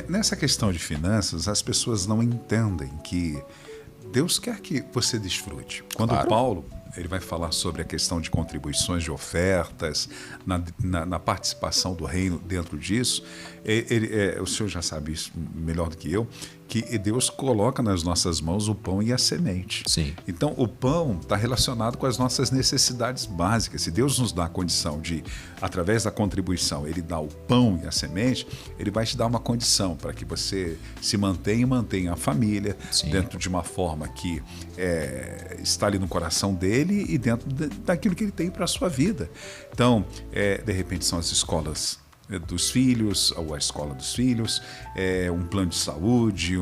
Nessa questão de finanças, as pessoas não entendem que Deus quer que você desfrute. Quando
Claro.
Paulo ele vai falar sobre a questão de contribuições, de ofertas, na participação do reino dentro disso, o senhor já sabe isso melhor do que eu, que Deus coloca nas nossas mãos o pão e a semente.
Sim.
Então, o pão está relacionado com as nossas necessidades básicas. Se Deus nos dá a condição de, através da contribuição, Ele dá o pão e a semente, Ele vai te dar uma condição para que você se mantenha e mantenha a família. Sim. Dentro de uma forma que está ali no coração dele e dentro daquilo que ele tem para a sua vida. Então, de repente, são as escolas dos filhos, ou a escola dos filhos, um plano de saúde,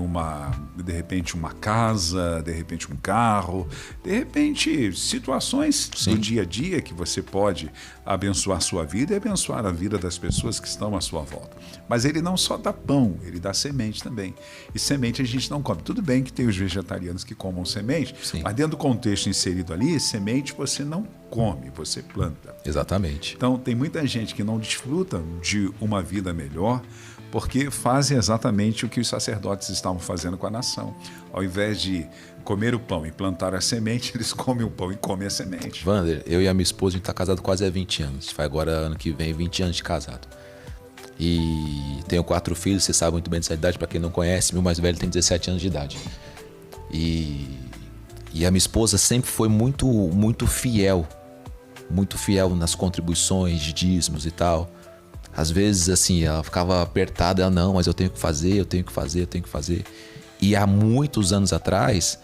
de repente uma casa, de repente um carro, de repente situações Sim. do dia a dia que você pode abençoar a sua vida e abençoar a vida das pessoas que estão à sua volta. Mas ele não só dá pão, ele dá semente também. E semente a gente não come. Tudo bem que tem os vegetarianos que comam semente, Sim. mas dentro do contexto inserido ali, semente você não come, você planta.
Exatamente.
Então, tem muita gente que não desfruta de uma vida melhor porque fazem exatamente o que os sacerdotes estavam fazendo com a nação. Ao invés de comer o pão e plantar a semente, eles comem o pão e comem a semente.
Wander, eu e a minha esposa, a gente está casado quase há 20 anos. Vai agora, ano que vem, 20 anos de casado. E tenho 4 filhos, você sabe muito bem dessa idade, para quem não conhece, meu mais velho tem 17 anos de idade. E a minha esposa sempre foi muito fiel nas contribuições de dízimos e tal. Às vezes, assim, ela ficava apertada, ela, não, mas eu tenho que fazer. E há muitos anos atrás,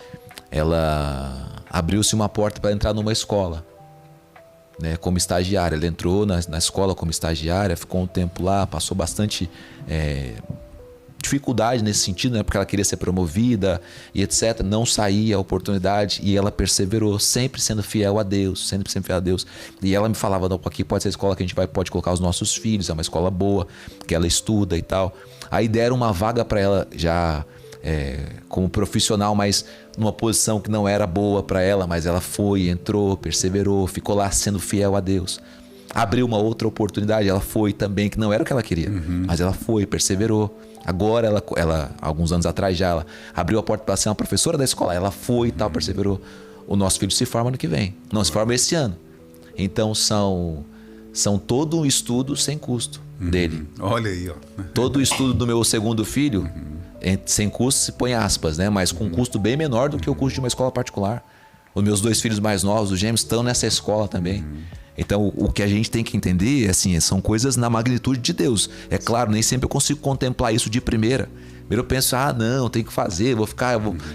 ela abriu-se uma porta para entrar numa escola, né, como estagiária. Ela entrou na escola como estagiária, ficou um tempo lá, passou bastante dificuldade nesse sentido, né, porque ela queria ser promovida e etc. Não saía a oportunidade e ela perseverou, sempre sendo fiel a Deus, E ela me falava, não, aqui pode ser a escola que a gente pode colocar os nossos filhos, é uma escola boa, que ela estuda e tal. Aí deram uma vaga para ela já como profissional, mas numa posição que não era boa para ela, mas ela foi, entrou, perseverou, ficou lá sendo fiel a Deus. Abriu uma outra oportunidade, ela foi também, que não era o que ela queria, mas ela foi, perseverou. Agora, ela alguns anos atrás já, ela abriu a porta para ser uma professora da escola, ela foi e tal, perseverou. O nosso filho se forma ano que vem, não, se forma esse ano. Então são todo um estudo sem custo dele.
Olha aí, ó.
Todo o estudo do meu segundo filho, sem custo se põe aspas, né? Mas com um custo bem menor do que o custo de uma escola particular. Os meus 2 filhos mais novos, os gêmeos, estão nessa escola também. Então, o que a gente tem que entender, assim, são coisas na magnitude de Deus. É claro, nem sempre eu consigo contemplar isso de primeira. Primeiro eu penso, não, tem que fazer,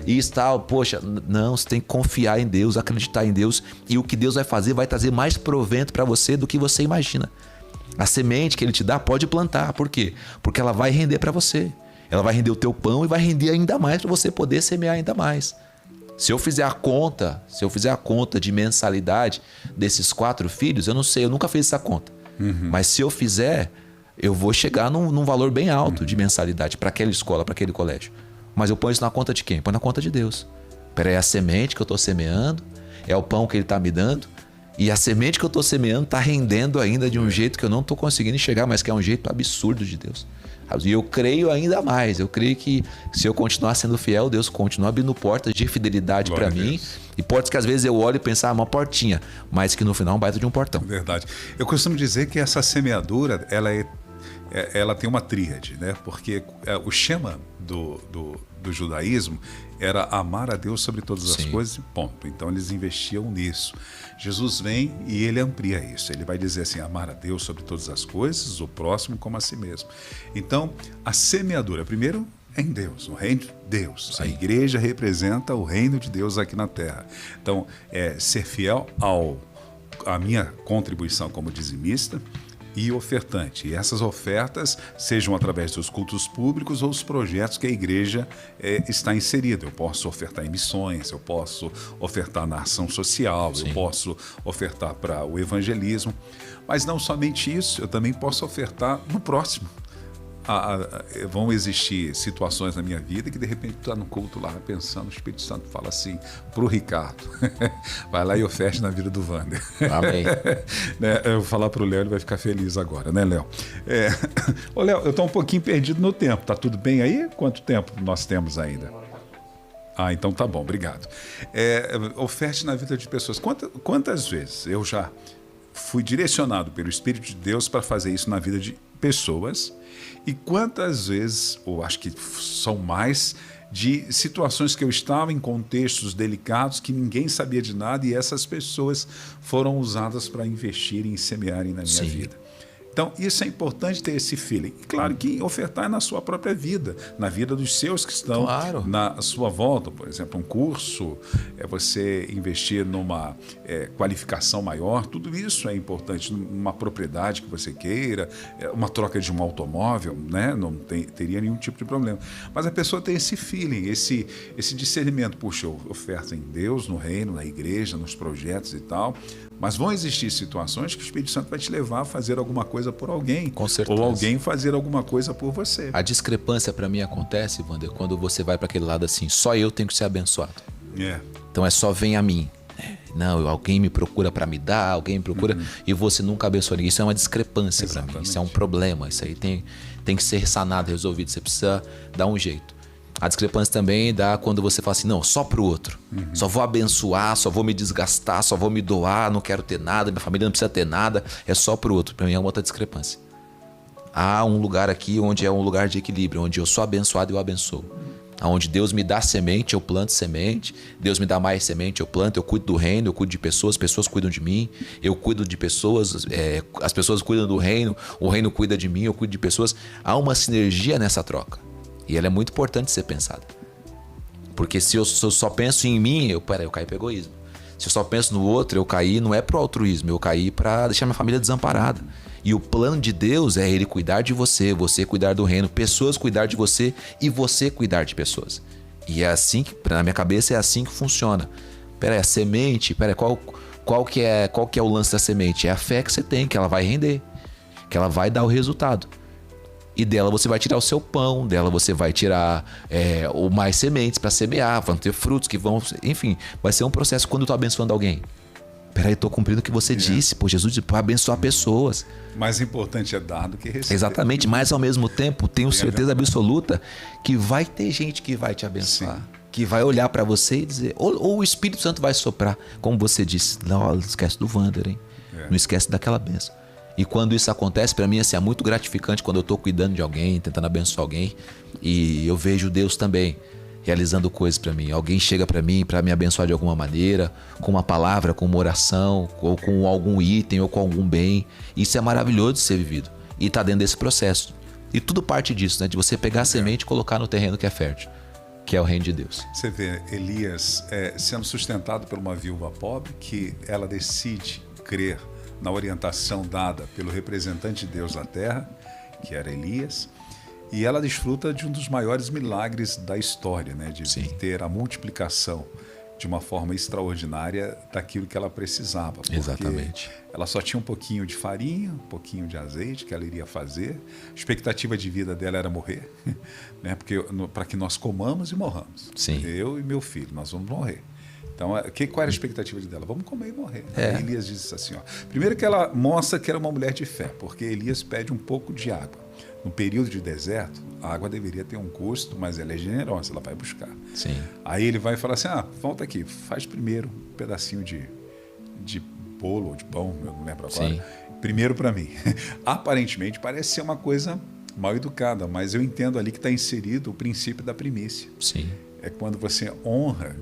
isso tal. Poxa, não, você tem que confiar em Deus, acreditar em Deus. E o que Deus vai fazer vai trazer mais provento para você do que você imagina. A semente que Ele te dá, pode plantar. Por quê? Porque ela vai render para você. Ela vai render o teu pão e vai render ainda mais para você poder semear ainda mais. Se eu fizer a conta de mensalidade desses 4 filhos, eu não sei, eu nunca fiz essa conta. Mas se eu fizer, eu vou chegar num valor bem alto de mensalidade para aquela escola, para aquele colégio. Mas eu ponho isso na conta de quem? Põe na conta de Deus. É a semente que eu estou semeando, é o pão que Ele está me dando, e a semente que eu estou semeando está rendendo ainda de um jeito que eu não estou conseguindo enxergar, mas que é um jeito absurdo de Deus. E eu creio ainda mais, eu creio que se eu continuar sendo fiel, Deus continua abrindo portas de fidelidade para mim. E portas que às vezes eu olho e penso, uma portinha, mas que no final é um baita de um portão.
Verdade. Eu costumo dizer que essa semeadura, ela é ela tem uma tríade, né? Porque o Shema do judaísmo era amar a Deus sobre todas as coisas, ponto. Então eles investiam nisso. Jesus vem e ele amplia isso. Ele vai dizer assim, amar a Deus sobre todas as coisas, o próximo como a si mesmo. Então, a semeadura, primeiro, é em Deus, o reino de Deus. Sim. A igreja representa o reino de Deus aqui na terra. Então, ser fiel à minha contribuição como dizimista e ofertante. E essas ofertas sejam através dos cultos públicos ou os projetos que a igreja está inserida. Eu posso ofertar em missões, eu posso ofertar na ação social, eu posso ofertar para o evangelismo. Mas não somente isso, eu também posso ofertar no próximo. Vão existir situações na minha vida que de repente tu está no culto lá pensando, o Espírito Santo fala assim para o Ricardo, vai lá e oferte na vida do Wander.
Amém.
Eu vou falar para o Léo, ele vai ficar feliz agora, né, Léo? Ô, Léo, eu estou um pouquinho perdido no tempo, tá tudo bem aí? Quanto tempo nós temos ainda? Então tá bom, obrigado. Oferte na vida de pessoas. Quantas vezes eu já fui direcionado pelo Espírito de Deus para fazer isso na vida de pessoas? E quantas vezes, ou acho que são mais, de situações que eu estava em contextos delicados que ninguém sabia de nada e essas pessoas foram usadas para investirem e semearem na minha vida. Então, isso é importante ter esse feeling. E claro que ofertar na sua própria vida, na vida dos seus que estão na sua volta. Por exemplo, um curso, você investir numa qualificação maior, tudo isso é importante. Numa propriedade que você queira, uma troca de um automóvel, né? Não teria nenhum tipo de problema. Mas a pessoa tem esse feeling, esse discernimento. Puxa, eu oferto em Deus, no reino, na igreja, nos projetos e tal. Mas vão existir situações que o Espírito Santo vai te levar a fazer alguma coisa por alguém.
Com certeza.
Ou alguém fazer alguma coisa por você.
A discrepância para mim acontece, Wander, quando você vai para aquele lado assim, só eu tenho que ser abençoado. Então só vem a mim. Não, alguém me procura para me dar, alguém me procura e você nunca abençoa ninguém. Isso é uma discrepância para mim, isso é um problema. Isso aí tem que ser sanado, resolvido. Você precisa dar um jeito. A discrepância também dá quando você fala assim, não, só pro outro. Só vou abençoar, só vou me desgastar, só vou me doar, não quero ter nada, minha família não precisa ter nada, é só pro outro. Para mim é uma outra discrepância. Há um lugar aqui onde é um lugar de equilíbrio, onde eu sou abençoado e eu abençoo. Onde Deus me dá semente, eu planto semente. Deus me dá mais semente, eu planto. Eu cuido do reino, eu cuido de pessoas, pessoas cuidam de mim. Eu cuido de pessoas, as pessoas cuidam do reino, o reino cuida de mim, eu cuido de pessoas. Há uma sinergia nessa troca. E ela é muito importante ser pensada. Porque se eu só penso em mim, eu caí para o egoísmo. Se eu só penso no outro, eu caí, não é para o altruísmo, eu caí para deixar minha família desamparada. E o plano de Deus é Ele cuidar de você, você cuidar do reino, pessoas cuidar de você e você cuidar de pessoas. E é assim que, na minha cabeça, é assim que funciona. Peraí, a semente, qual que é o lance da semente? É a fé que você tem, que ela vai render, que ela vai dar o resultado. E dela você vai tirar o seu pão, dela você vai tirar mais sementes para semear, vão ter frutos que vão... Enfim, vai ser um processo quando eu estou abençoando alguém. Peraí, estou cumprindo o que você disse. Pô, Jesus disse para abençoar pessoas.
Mais importante é dar do que receber.
Exatamente, mas ao mesmo tempo tenho certeza absoluta que vai ter gente que vai te abençoar. Sim. Que vai olhar para você e dizer... Ou o Espírito Santo vai soprar, como você disse. Não esquece do Wander, hein? Não esquece daquela bênção. E quando isso acontece, para mim assim, é muito gratificante quando eu estou cuidando de alguém, tentando abençoar alguém. E eu vejo Deus também realizando coisas para mim. Alguém chega para mim para me abençoar de alguma maneira, com uma palavra, com uma oração, ou com algum item, ou com algum bem. Isso é maravilhoso de ser vivido. E está dentro desse processo. E tudo parte disso, né? De você pegar a semente e colocar no terreno que é fértil, que é o reino de Deus.
Você vê Elias sendo sustentado por uma viúva pobre que ela decide crer na orientação dada pelo representante de Deus na terra, que era Elias, e ela desfruta de um dos maiores milagres da história, né? De ter a multiplicação de uma forma extraordinária daquilo que ela precisava. Porque
exatamente.
Ela só tinha um pouquinho de farinha, um pouquinho de azeite que ela iria fazer. A expectativa de vida dela era morrer, né? Porque para que nós comamos e morramos.
Sim.
Eu e meu filho, nós vamos morrer. Então, qual era a expectativa dela? Vamos comer e morrer. Elias disse assim, primeiro que ela mostra que era uma mulher de fé, porque Elias pede um pouco de água. No período de deserto, a água deveria ter um custo, mas ela é generosa, ela vai buscar.
Sim.
Aí ele vai falar assim, volta aqui, faz primeiro um pedacinho de bolo ou de pão, eu não lembro agora.
Sim.
Primeiro para mim. Aparentemente parece ser uma coisa mal educada, mas eu entendo ali que está inserido o princípio da primícia.
Sim.
É quando você honra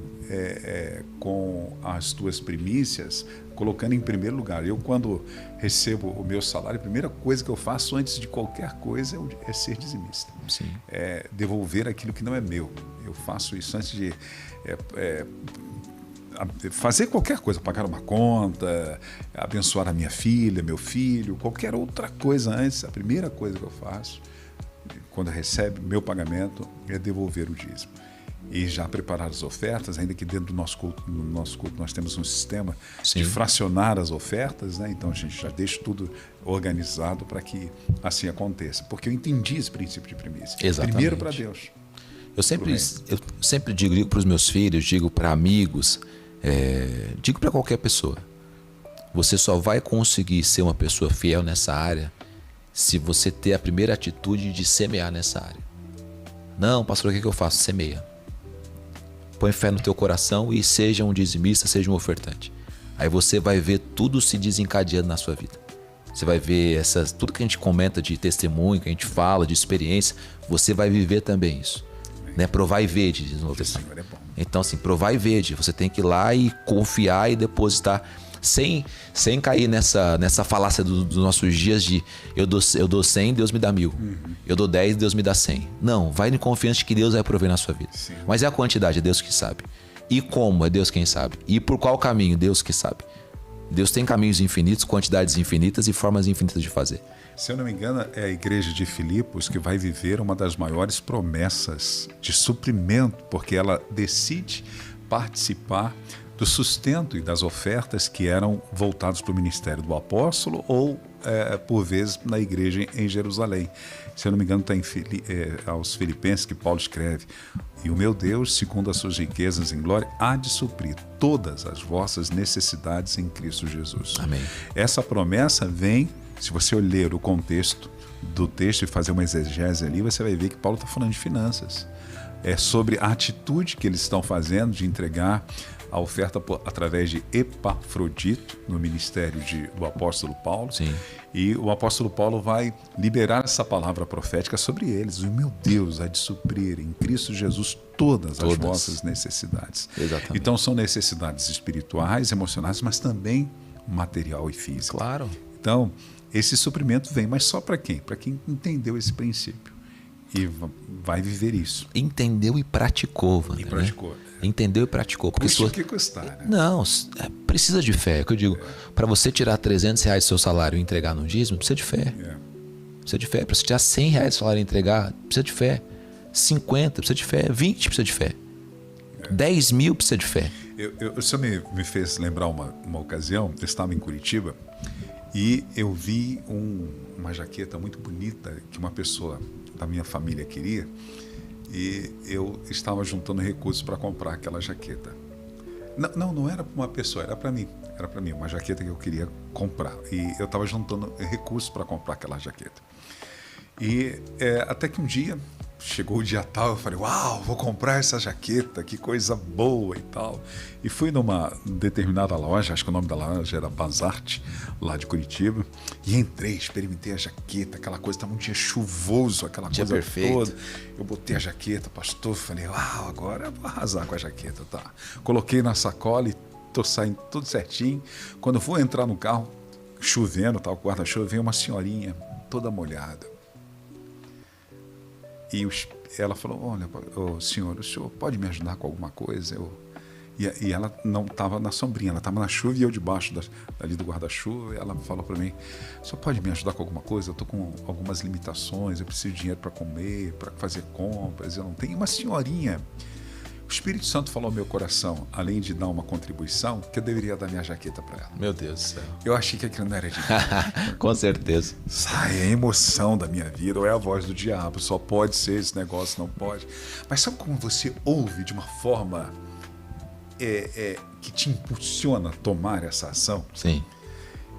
com as tuas primícias, colocando em primeiro lugar. Eu, quando recebo o meu salário, a primeira coisa que eu faço antes de qualquer coisa é ser dizimista.
Sim.
É devolver aquilo que não é meu. Eu faço isso antes de fazer qualquer coisa, pagar uma conta, abençoar a minha filha, meu filho, qualquer outra coisa antes. A primeira coisa que eu faço, quando recebe meu pagamento, é devolver o dízimo. E já preparar as ofertas, ainda que dentro do nosso culto, nós temos um sistema
Sim.
de fracionar as ofertas, né? Então a gente já deixa tudo organizado para que assim aconteça. Porque eu entendi esse princípio de primícia.
Exatamente.
Primeiro para Deus.
Eu sempre digo para os meus filhos, digo para amigos, digo para qualquer pessoa: você só vai conseguir ser uma pessoa fiel nessa área se você ter a primeira atitude de semear nessa área. Não, pastor, o que eu faço? Semeia. Põe fé no teu coração e seja um dizimista, seja um ofertante. Aí você vai ver tudo se desencadeando na sua vida. Você vai ver tudo que a gente comenta de testemunho, que a gente fala, de experiência, você vai viver também isso. Né? Provar e ver, diz no outro. Então, assim, provar e ver, você tem que ir lá e confiar e depositar, sem cair nessa falácia dos nossos dias de eu dou 100, Deus me dá 1000. Eu dou 10, Deus me dá 100. Não, vai em confiança de que Deus vai prover na sua vida.
Sim.
Mas é a quantidade, é Deus que sabe. E como, é Deus quem sabe. E por qual caminho, Deus que sabe. Deus tem caminhos infinitos, quantidades infinitas e formas infinitas de fazer.
Se eu não me engano, é a igreja de Filipos que vai viver uma das maiores promessas de suprimento, porque ela decide participar do sustento e das ofertas que eram voltados para o ministério do apóstolo ou, por vezes, na igreja em Jerusalém. Se eu não me engano, está aos Filipenses que Paulo escreve: e o meu Deus, segundo as suas riquezas em glória, há de suprir todas as vossas necessidades em Cristo Jesus.
Amém.
Essa promessa vem, se você ler o contexto do texto e fazer uma exegese ali, você vai ver que Paulo está falando de finanças. É sobre a atitude que eles estão fazendo de entregar a oferta através de Epafrodito, no ministério do apóstolo Paulo.
Sim.
E o apóstolo Paulo vai liberar essa palavra profética sobre eles. O meu Deus há de suprir em Cristo Jesus todas as vossas necessidades.
Exatamente.
Então são necessidades espirituais, emocionais, mas também material e físico.
Claro.
Então, esse suprimento vem, mas só para quem? Para quem entendeu esse princípio e vai viver isso.
Entendeu e praticou, Wander,
E praticou.
Né? Entendeu e praticou. Porque
custe o que custar, né?
Não, precisa de fé. É o que eu digo. Para você tirar R$300 do seu salário e entregar no dízimo, precisa de fé. Precisa de fé. Para você tirar R$100 do salário e entregar, precisa de fé. 50, precisa de fé. 20, precisa de fé. 10 mil, precisa de fé.
O senhor me fez lembrar uma ocasião. Eu estava em Curitiba e eu vi uma jaqueta muito bonita que uma pessoa da minha família queria. E eu estava juntando recursos para comprar aquela jaqueta. Não era para uma pessoa, era para mim. Era para mim, uma jaqueta que eu queria comprar. E eu estava juntando recursos para comprar aquela jaqueta. E até que um dia, chegou o dia tal, eu falei: uau, vou comprar essa jaqueta, que coisa boa e tal. E fui numa determinada loja, acho que o nome da loja era Bazarte, lá de Curitiba, e entrei, experimentei a jaqueta, aquela coisa, estava um dia chuvoso, aquela coisa
perfeito.
toda. Eu botei a jaqueta, pastor, falei: uau, agora eu vou arrasar com a jaqueta, tá. Coloquei na sacola e tô saindo tudo certinho. Quando eu vou entrar no carro, chovendo, tal, guarda-chuva, veio uma senhorinha toda molhada. E ela falou: olha, senhor, o senhor pode me ajudar com alguma coisa? E ela não estava na sombrinha, ela estava na chuva e eu debaixo ali do guarda-chuva. E ela falou para mim: o senhor pode me ajudar com alguma coisa? Eu estou com algumas limitações, eu preciso de dinheiro para comer, para fazer compras, eu não tenho. Uma senhorinha. O Espírito Santo falou ao meu coração, além de dar uma contribuição, que eu deveria dar minha jaqueta para ela.
Meu Deus do céu.
Eu achei que aquilo não era de mim.
Com certeza.
Sai a emoção da minha vida, ou é a voz do diabo, só pode ser esse negócio, não pode. Mas sabe como você ouve de uma forma que te impulsiona a tomar essa ação?
Sim.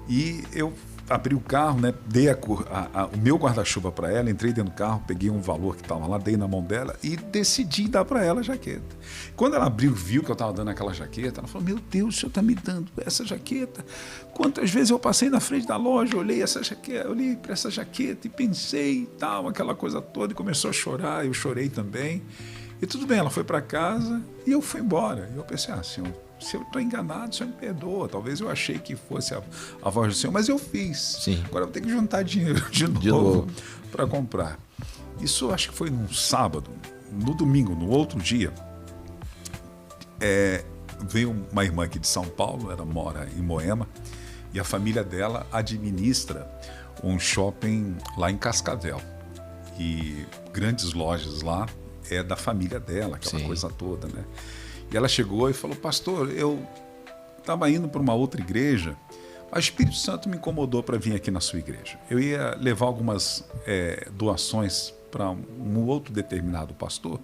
E eu abri o carro, né? Dei o meu guarda-chuva para ela, entrei dentro do carro, peguei um valor que estava lá, dei na mão dela e decidi dar para ela a jaqueta. Quando ela abriu, viu que eu estava dando aquela jaqueta, ela falou: meu Deus, o senhor está me dando essa jaqueta? Quantas vezes eu passei na frente da loja, olhei para essa jaqueta e pensei e tal, aquela coisa toda, e começou a chorar, eu chorei também. E tudo bem, ela foi para casa e eu fui embora. E eu pensei: senhor, se eu estou enganado, o senhor me perdoa. Talvez eu achei que fosse a voz do senhor, mas eu fiz.
Sim.
Agora eu vou ter que juntar dinheiro de novo para comprar. Isso acho que foi num sábado. No domingo, no outro dia, veio uma irmã aqui de São Paulo, ela mora em Moema, e a família dela administra um shopping lá em Cascavel. E grandes lojas lá é da família dela, aquela coisa toda, né? E ela chegou e falou: pastor, eu estava indo para uma outra igreja, mas o Espírito Santo me incomodou para vir aqui na sua igreja. Eu ia levar algumas doações para um outro determinado pastor,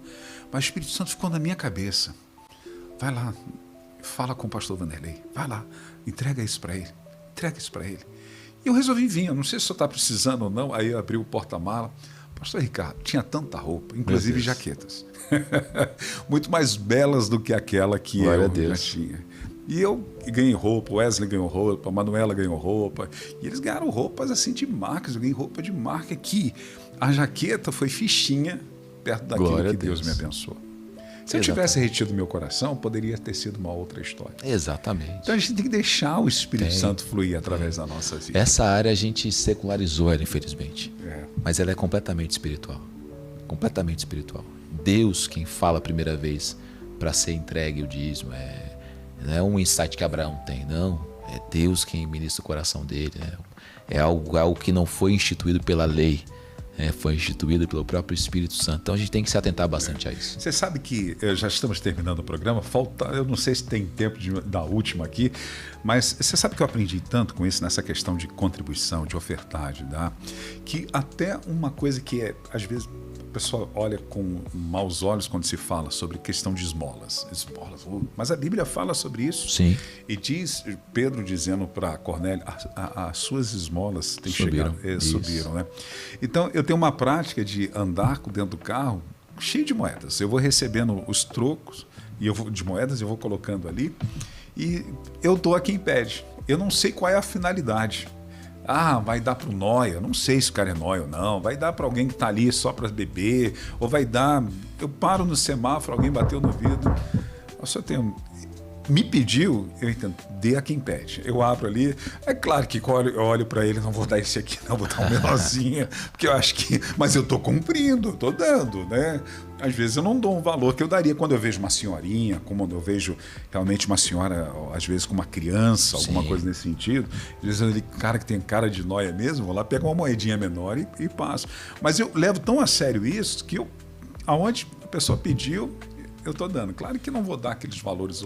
mas o Espírito Santo ficou na minha cabeça. Vai lá, fala com o pastor Vanderlei, vai lá, entrega isso para ele. E eu resolvi vir, eu não sei se o senhor está precisando ou não. Aí eu abri o porta-mala. Pastor Ricardo, tinha tanta roupa, inclusive jaquetas, muito mais belas do que aquela que eu já tinha. E eu ganhei roupa, o Wesley ganhou roupa, a Manuela ganhou roupa, e eles ganharam roupas assim de marcas. Eu ganhei roupa de marca que a jaqueta foi fichinha perto daquilo que Deus me abençoou. Se eu tivesse retido meu coração, poderia ter sido uma outra história.
Exatamente.
Então a gente tem que deixar o Espírito Santo fluir através da nossa vida.
Essa área a gente secularizou ela, infelizmente. Mas ela é completamente espiritual. Completamente espiritual. Deus quem fala a primeira vez para ser entregue o dízimo. Não é um insight que Abraão tem, não. É Deus quem ministra o coração dele. É algo que não foi instituído pela lei. Foi instituído pelo próprio Espírito Santo. Então a gente tem que se atentar bastante a isso.
Você sabe que já estamos terminando o programa. Eu não sei se tem tempo da última aqui, mas você sabe que eu aprendi tanto com isso nessa questão de contribuição, de ofertar, de dar, que até uma coisa que às vezes a pessoa olha com maus olhos quando se fala sobre questão de esmolas. Mas a Bíblia fala sobre isso.
Sim.
E diz, Pedro dizendo para Cornélio: as suas esmolas têm subiram, né? Então, eu tenho uma prática de andar dentro do carro cheio de moedas. Eu vou recebendo os trocos de moedas, eu vou colocando ali e eu dou a quem pede. Eu não sei qual é a finalidade. Vai dar para o nóia, não sei se o cara é nóia ou não, vai dar para alguém que está ali só para beber, ou vai dar... Eu paro no semáforo, alguém bateu no vidro, me pediu, eu entendo, dê a quem pede. Eu abro ali, é claro que eu olho para ele, não vou dar esse aqui, não, vou dar um menorzinho, porque eu acho que... Mas eu estou cumprindo, estou dando, né? Às vezes eu não dou um valor que eu daria quando eu vejo uma senhorinha, como eu vejo realmente uma senhora, às vezes com uma criança, alguma coisa nesse sentido. Às vezes ele, cara que tem cara de nóia mesmo, vou lá, pego uma moedinha menor e passo. Mas eu levo tão a sério isso que aonde a pessoa pediu, eu estou dando. Claro que não vou dar aqueles valores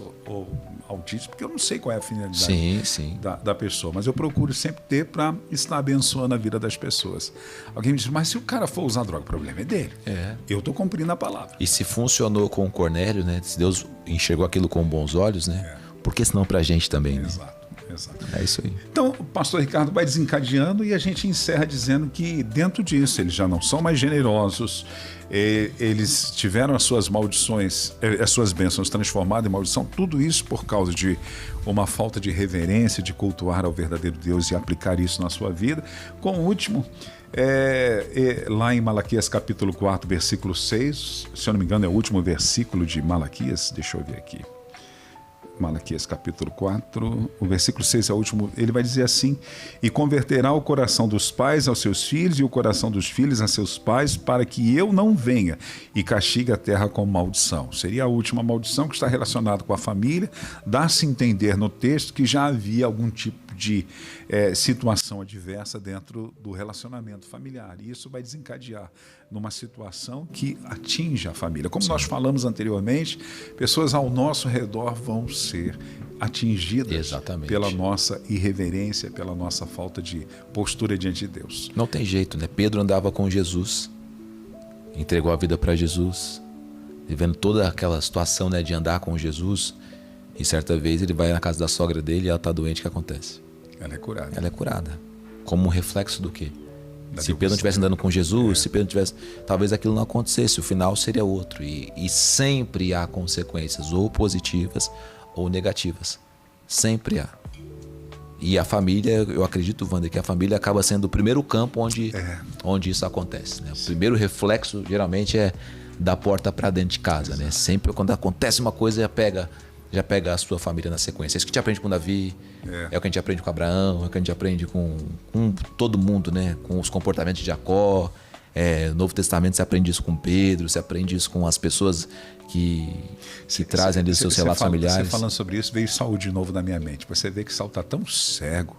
altíssimos, porque eu não sei qual é a finalidade da pessoa, mas eu procuro sempre ter para estar abençoando a vida das pessoas. Alguém me diz: mas se o cara for usar droga, o problema é dele. Eu estou cumprindo a palavra.
E se funcionou com o Cornélio, né? Se Deus enxergou aquilo com bons olhos, né? Por que senão para a gente também, né?
Exato.
É isso aí.
Então, o pastor Ricardo vai desencadeando e a gente encerra dizendo que dentro disso eles já não são mais generosos, eles tiveram as suas maldições, as suas bênçãos transformadas em maldição, tudo isso por causa de uma falta de reverência, de cultuar ao verdadeiro Deus e aplicar isso na sua vida. Com o último, lá em Malaquias capítulo 4, versículo 6, se eu não me engano é o último versículo de Malaquias, deixa eu ver aqui. Malaquias capítulo 4, o versículo 6 é o último, ele vai dizer assim: e converterá o coração dos pais aos seus filhos e o coração dos filhos a seus pais, para que eu não venha e castigue a terra com maldição. Seria a última maldição, que está relacionada com a família. Dá-se a entender no texto que já havia algum tipo de situação adversa dentro do relacionamento familiar. E isso vai desencadear numa situação que atinge a família. Como nós falamos anteriormente, pessoas ao nosso redor vão ser atingidas pela nossa irreverência, pela nossa falta de postura diante de Deus.
Não tem jeito, né? Pedro andava com Jesus, entregou a vida para Jesus, vivendo toda aquela situação, né, de andar com Jesus. E certa vez ele vai na casa da sogra dele e ela está doente. O que acontece?
Ela é curada.
Ela é curada. Como um reflexo do quê? Se Pedro não estivesse andando com Jesus, se Pedro não tivesse... Talvez aquilo não acontecesse, o final seria outro. E sempre há consequências, ou positivas ou negativas. Sempre há. E a família, eu acredito, Wander, que a família acaba sendo o primeiro campo onde isso acontece, né? O primeiro reflexo, geralmente, é da porta para dentro de casa, né? Sempre quando acontece uma coisa, já pega a sua família na sequência. É isso que a gente aprende com Davi, é o que a gente aprende com Abraão, é o que a gente aprende com todo mundo, né? Com os comportamentos de Jacó. No Novo Testamento você aprende isso com Pedro, você aprende isso com as pessoas que trazem ali os seus relatos familiares.
Você falando sobre isso, veio Saul de novo na minha mente. Você vê que Saul está tão cego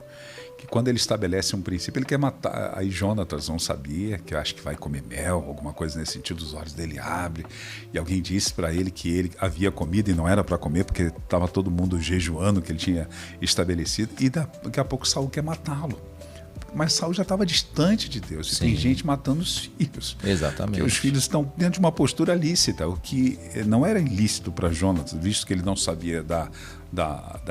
que quando ele estabelece um princípio, ele quer matar. Aí Jonatas não sabia, que eu acho que vai comer mel, alguma coisa nesse sentido, os olhos dele abrem. E alguém disse para ele que ele havia comido e não era para comer, porque estava todo mundo jejuando que ele tinha estabelecido. E daqui a pouco Saul quer matá-lo. Mas Saul já estava distante de Deus. Sim. Tem gente matando os filhos.
Exatamente.
Porque os filhos estão dentro de uma postura lícita, o que não era ilícito para Jonatas, visto que ele não sabia da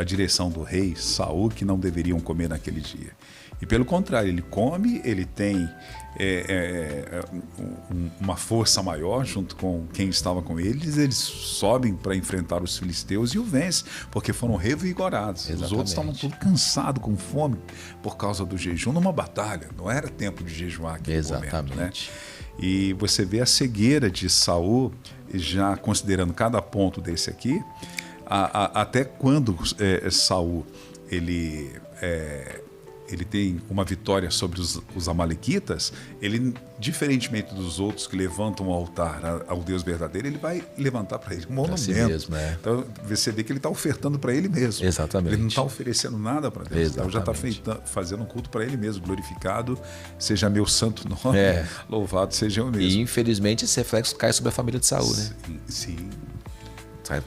direção do rei Saul, que não deveriam comer naquele dia. E pelo contrário, ele come, ele tem uma força maior junto com quem estava com eles sobem para enfrentar os filisteus e o vencem, porque foram revigorados. Exatamente. Os outros estavam todos cansados, com fome, por causa do jejum, numa batalha. Não era tempo de jejuar aquele momento, né? E você vê a cegueira de Saul, já considerando cada ponto desse aqui, até quando Saul ele tem uma vitória sobre os amalequitas, ele, diferentemente dos outros que levantam um altar ao Deus verdadeiro, ele vai levantar para ele um monumento. Si mesmo, Então você vê que ele está ofertando para ele mesmo.
Exatamente.
Ele não está oferecendo nada para Deus. Então já está fazendo um culto para ele mesmo. Glorificado seja meu santo nome, louvado seja eu mesmo.
E infelizmente esse reflexo cai sobre a família de Saul, né?
Sim.
Sabe?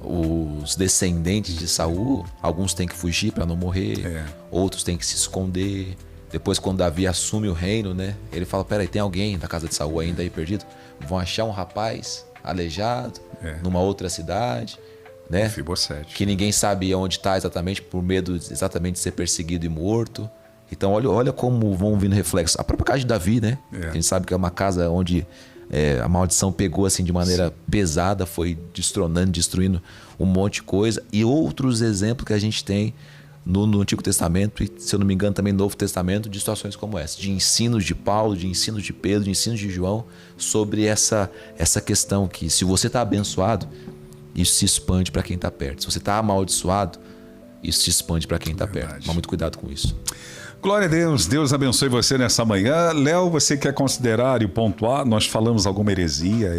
Os descendentes de Saul, alguns têm que fugir para não morrer, outros têm que se esconder. Depois, quando Davi assume o reino, né, ele fala: peraí, tem alguém da casa de Saul ainda aí perdido? Vão achar um rapaz aleijado numa outra cidade, né, que ninguém sabe onde está exatamente, por medo exatamente de ser perseguido e morto. Então olha como vão vindo reflexos. A própria casa de Davi, né? A gente sabe que é uma casa onde a maldição pegou assim de maneira pesada, foi destronando, destruindo um monte de coisa. E outros exemplos que a gente tem no Antigo Testamento e, se eu não me engano, também no Novo Testamento, de situações como essa, de ensinos de Paulo, de ensinos de Pedro, de ensinos de João, sobre essa questão que, se você está abençoado, isso se expande para quem está perto. Se você está amaldiçoado, isso se expande para quem está perto. Toma muito cuidado com isso.
Glória a Deus, Deus abençoe você nessa manhã. Léo, você quer considerar e pontuar? Nós falamos alguma heresia?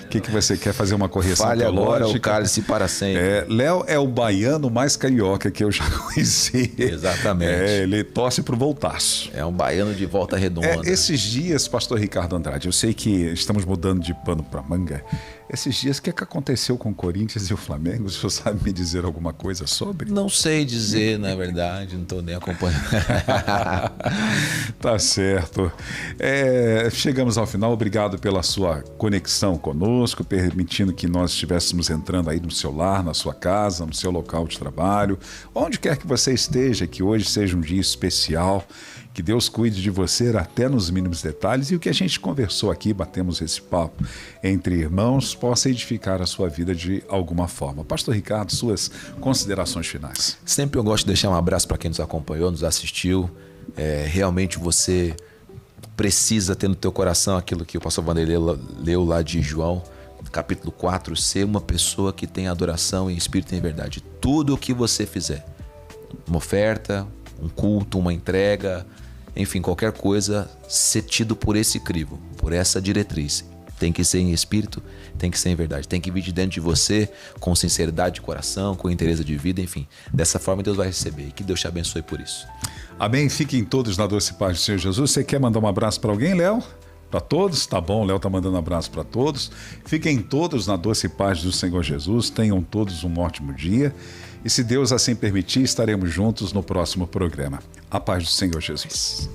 O que você quer fazer uma correção
teológica? Fale agora o cálice para sempre.
Léo é o baiano mais carioca que eu já conheci.
Exatamente.
Ele torce pro Voltaço.
É um baiano de volta redonda.
Esses dias, pastor Ricardo Andrade, eu sei que estamos mudando de pano para manga. Esses dias, o que aconteceu com o Corinthians e o Flamengo? O senhor sabe me dizer alguma coisa sobre?
Não sei dizer, na verdade, não estou nem acompanhando.
Tá certo. Chegamos ao final. Obrigado pela sua conexão conosco, permitindo que nós estivéssemos entrando aí no seu lar, na sua casa, no seu local de trabalho, onde quer que você esteja, que hoje seja um dia especial. Que Deus cuide de você até nos mínimos detalhes e o que a gente conversou aqui, batemos esse papo entre irmãos, possa edificar a sua vida de alguma forma. Pastor Ricardo, suas considerações finais.
Sempre eu gosto de deixar um abraço para quem nos acompanhou, nos assistiu. Realmente você precisa ter no teu coração aquilo que o pastor Vanderlei leu lá de João, capítulo 4, ser uma pessoa que tem adoração em espírito e em verdade. Tudo o que você fizer, uma oferta, um culto, uma entrega, enfim, qualquer coisa, ser tido por esse crivo, por essa diretriz. Tem que ser em espírito, tem que ser em verdade. Tem que vir de dentro de você, com sinceridade de coração, com interesse de vida, enfim. Dessa forma Deus vai receber. E que Deus te abençoe por isso.
Amém. Fiquem todos na doce paz do Senhor Jesus. Você quer mandar um abraço para alguém, Léo? Para todos? Tá bom, Léo tá mandando um abraço para todos. Fiquem todos na doce paz do Senhor Jesus. Tenham todos um ótimo dia. E se Deus assim permitir, estaremos juntos no próximo programa. A paz do Senhor Jesus.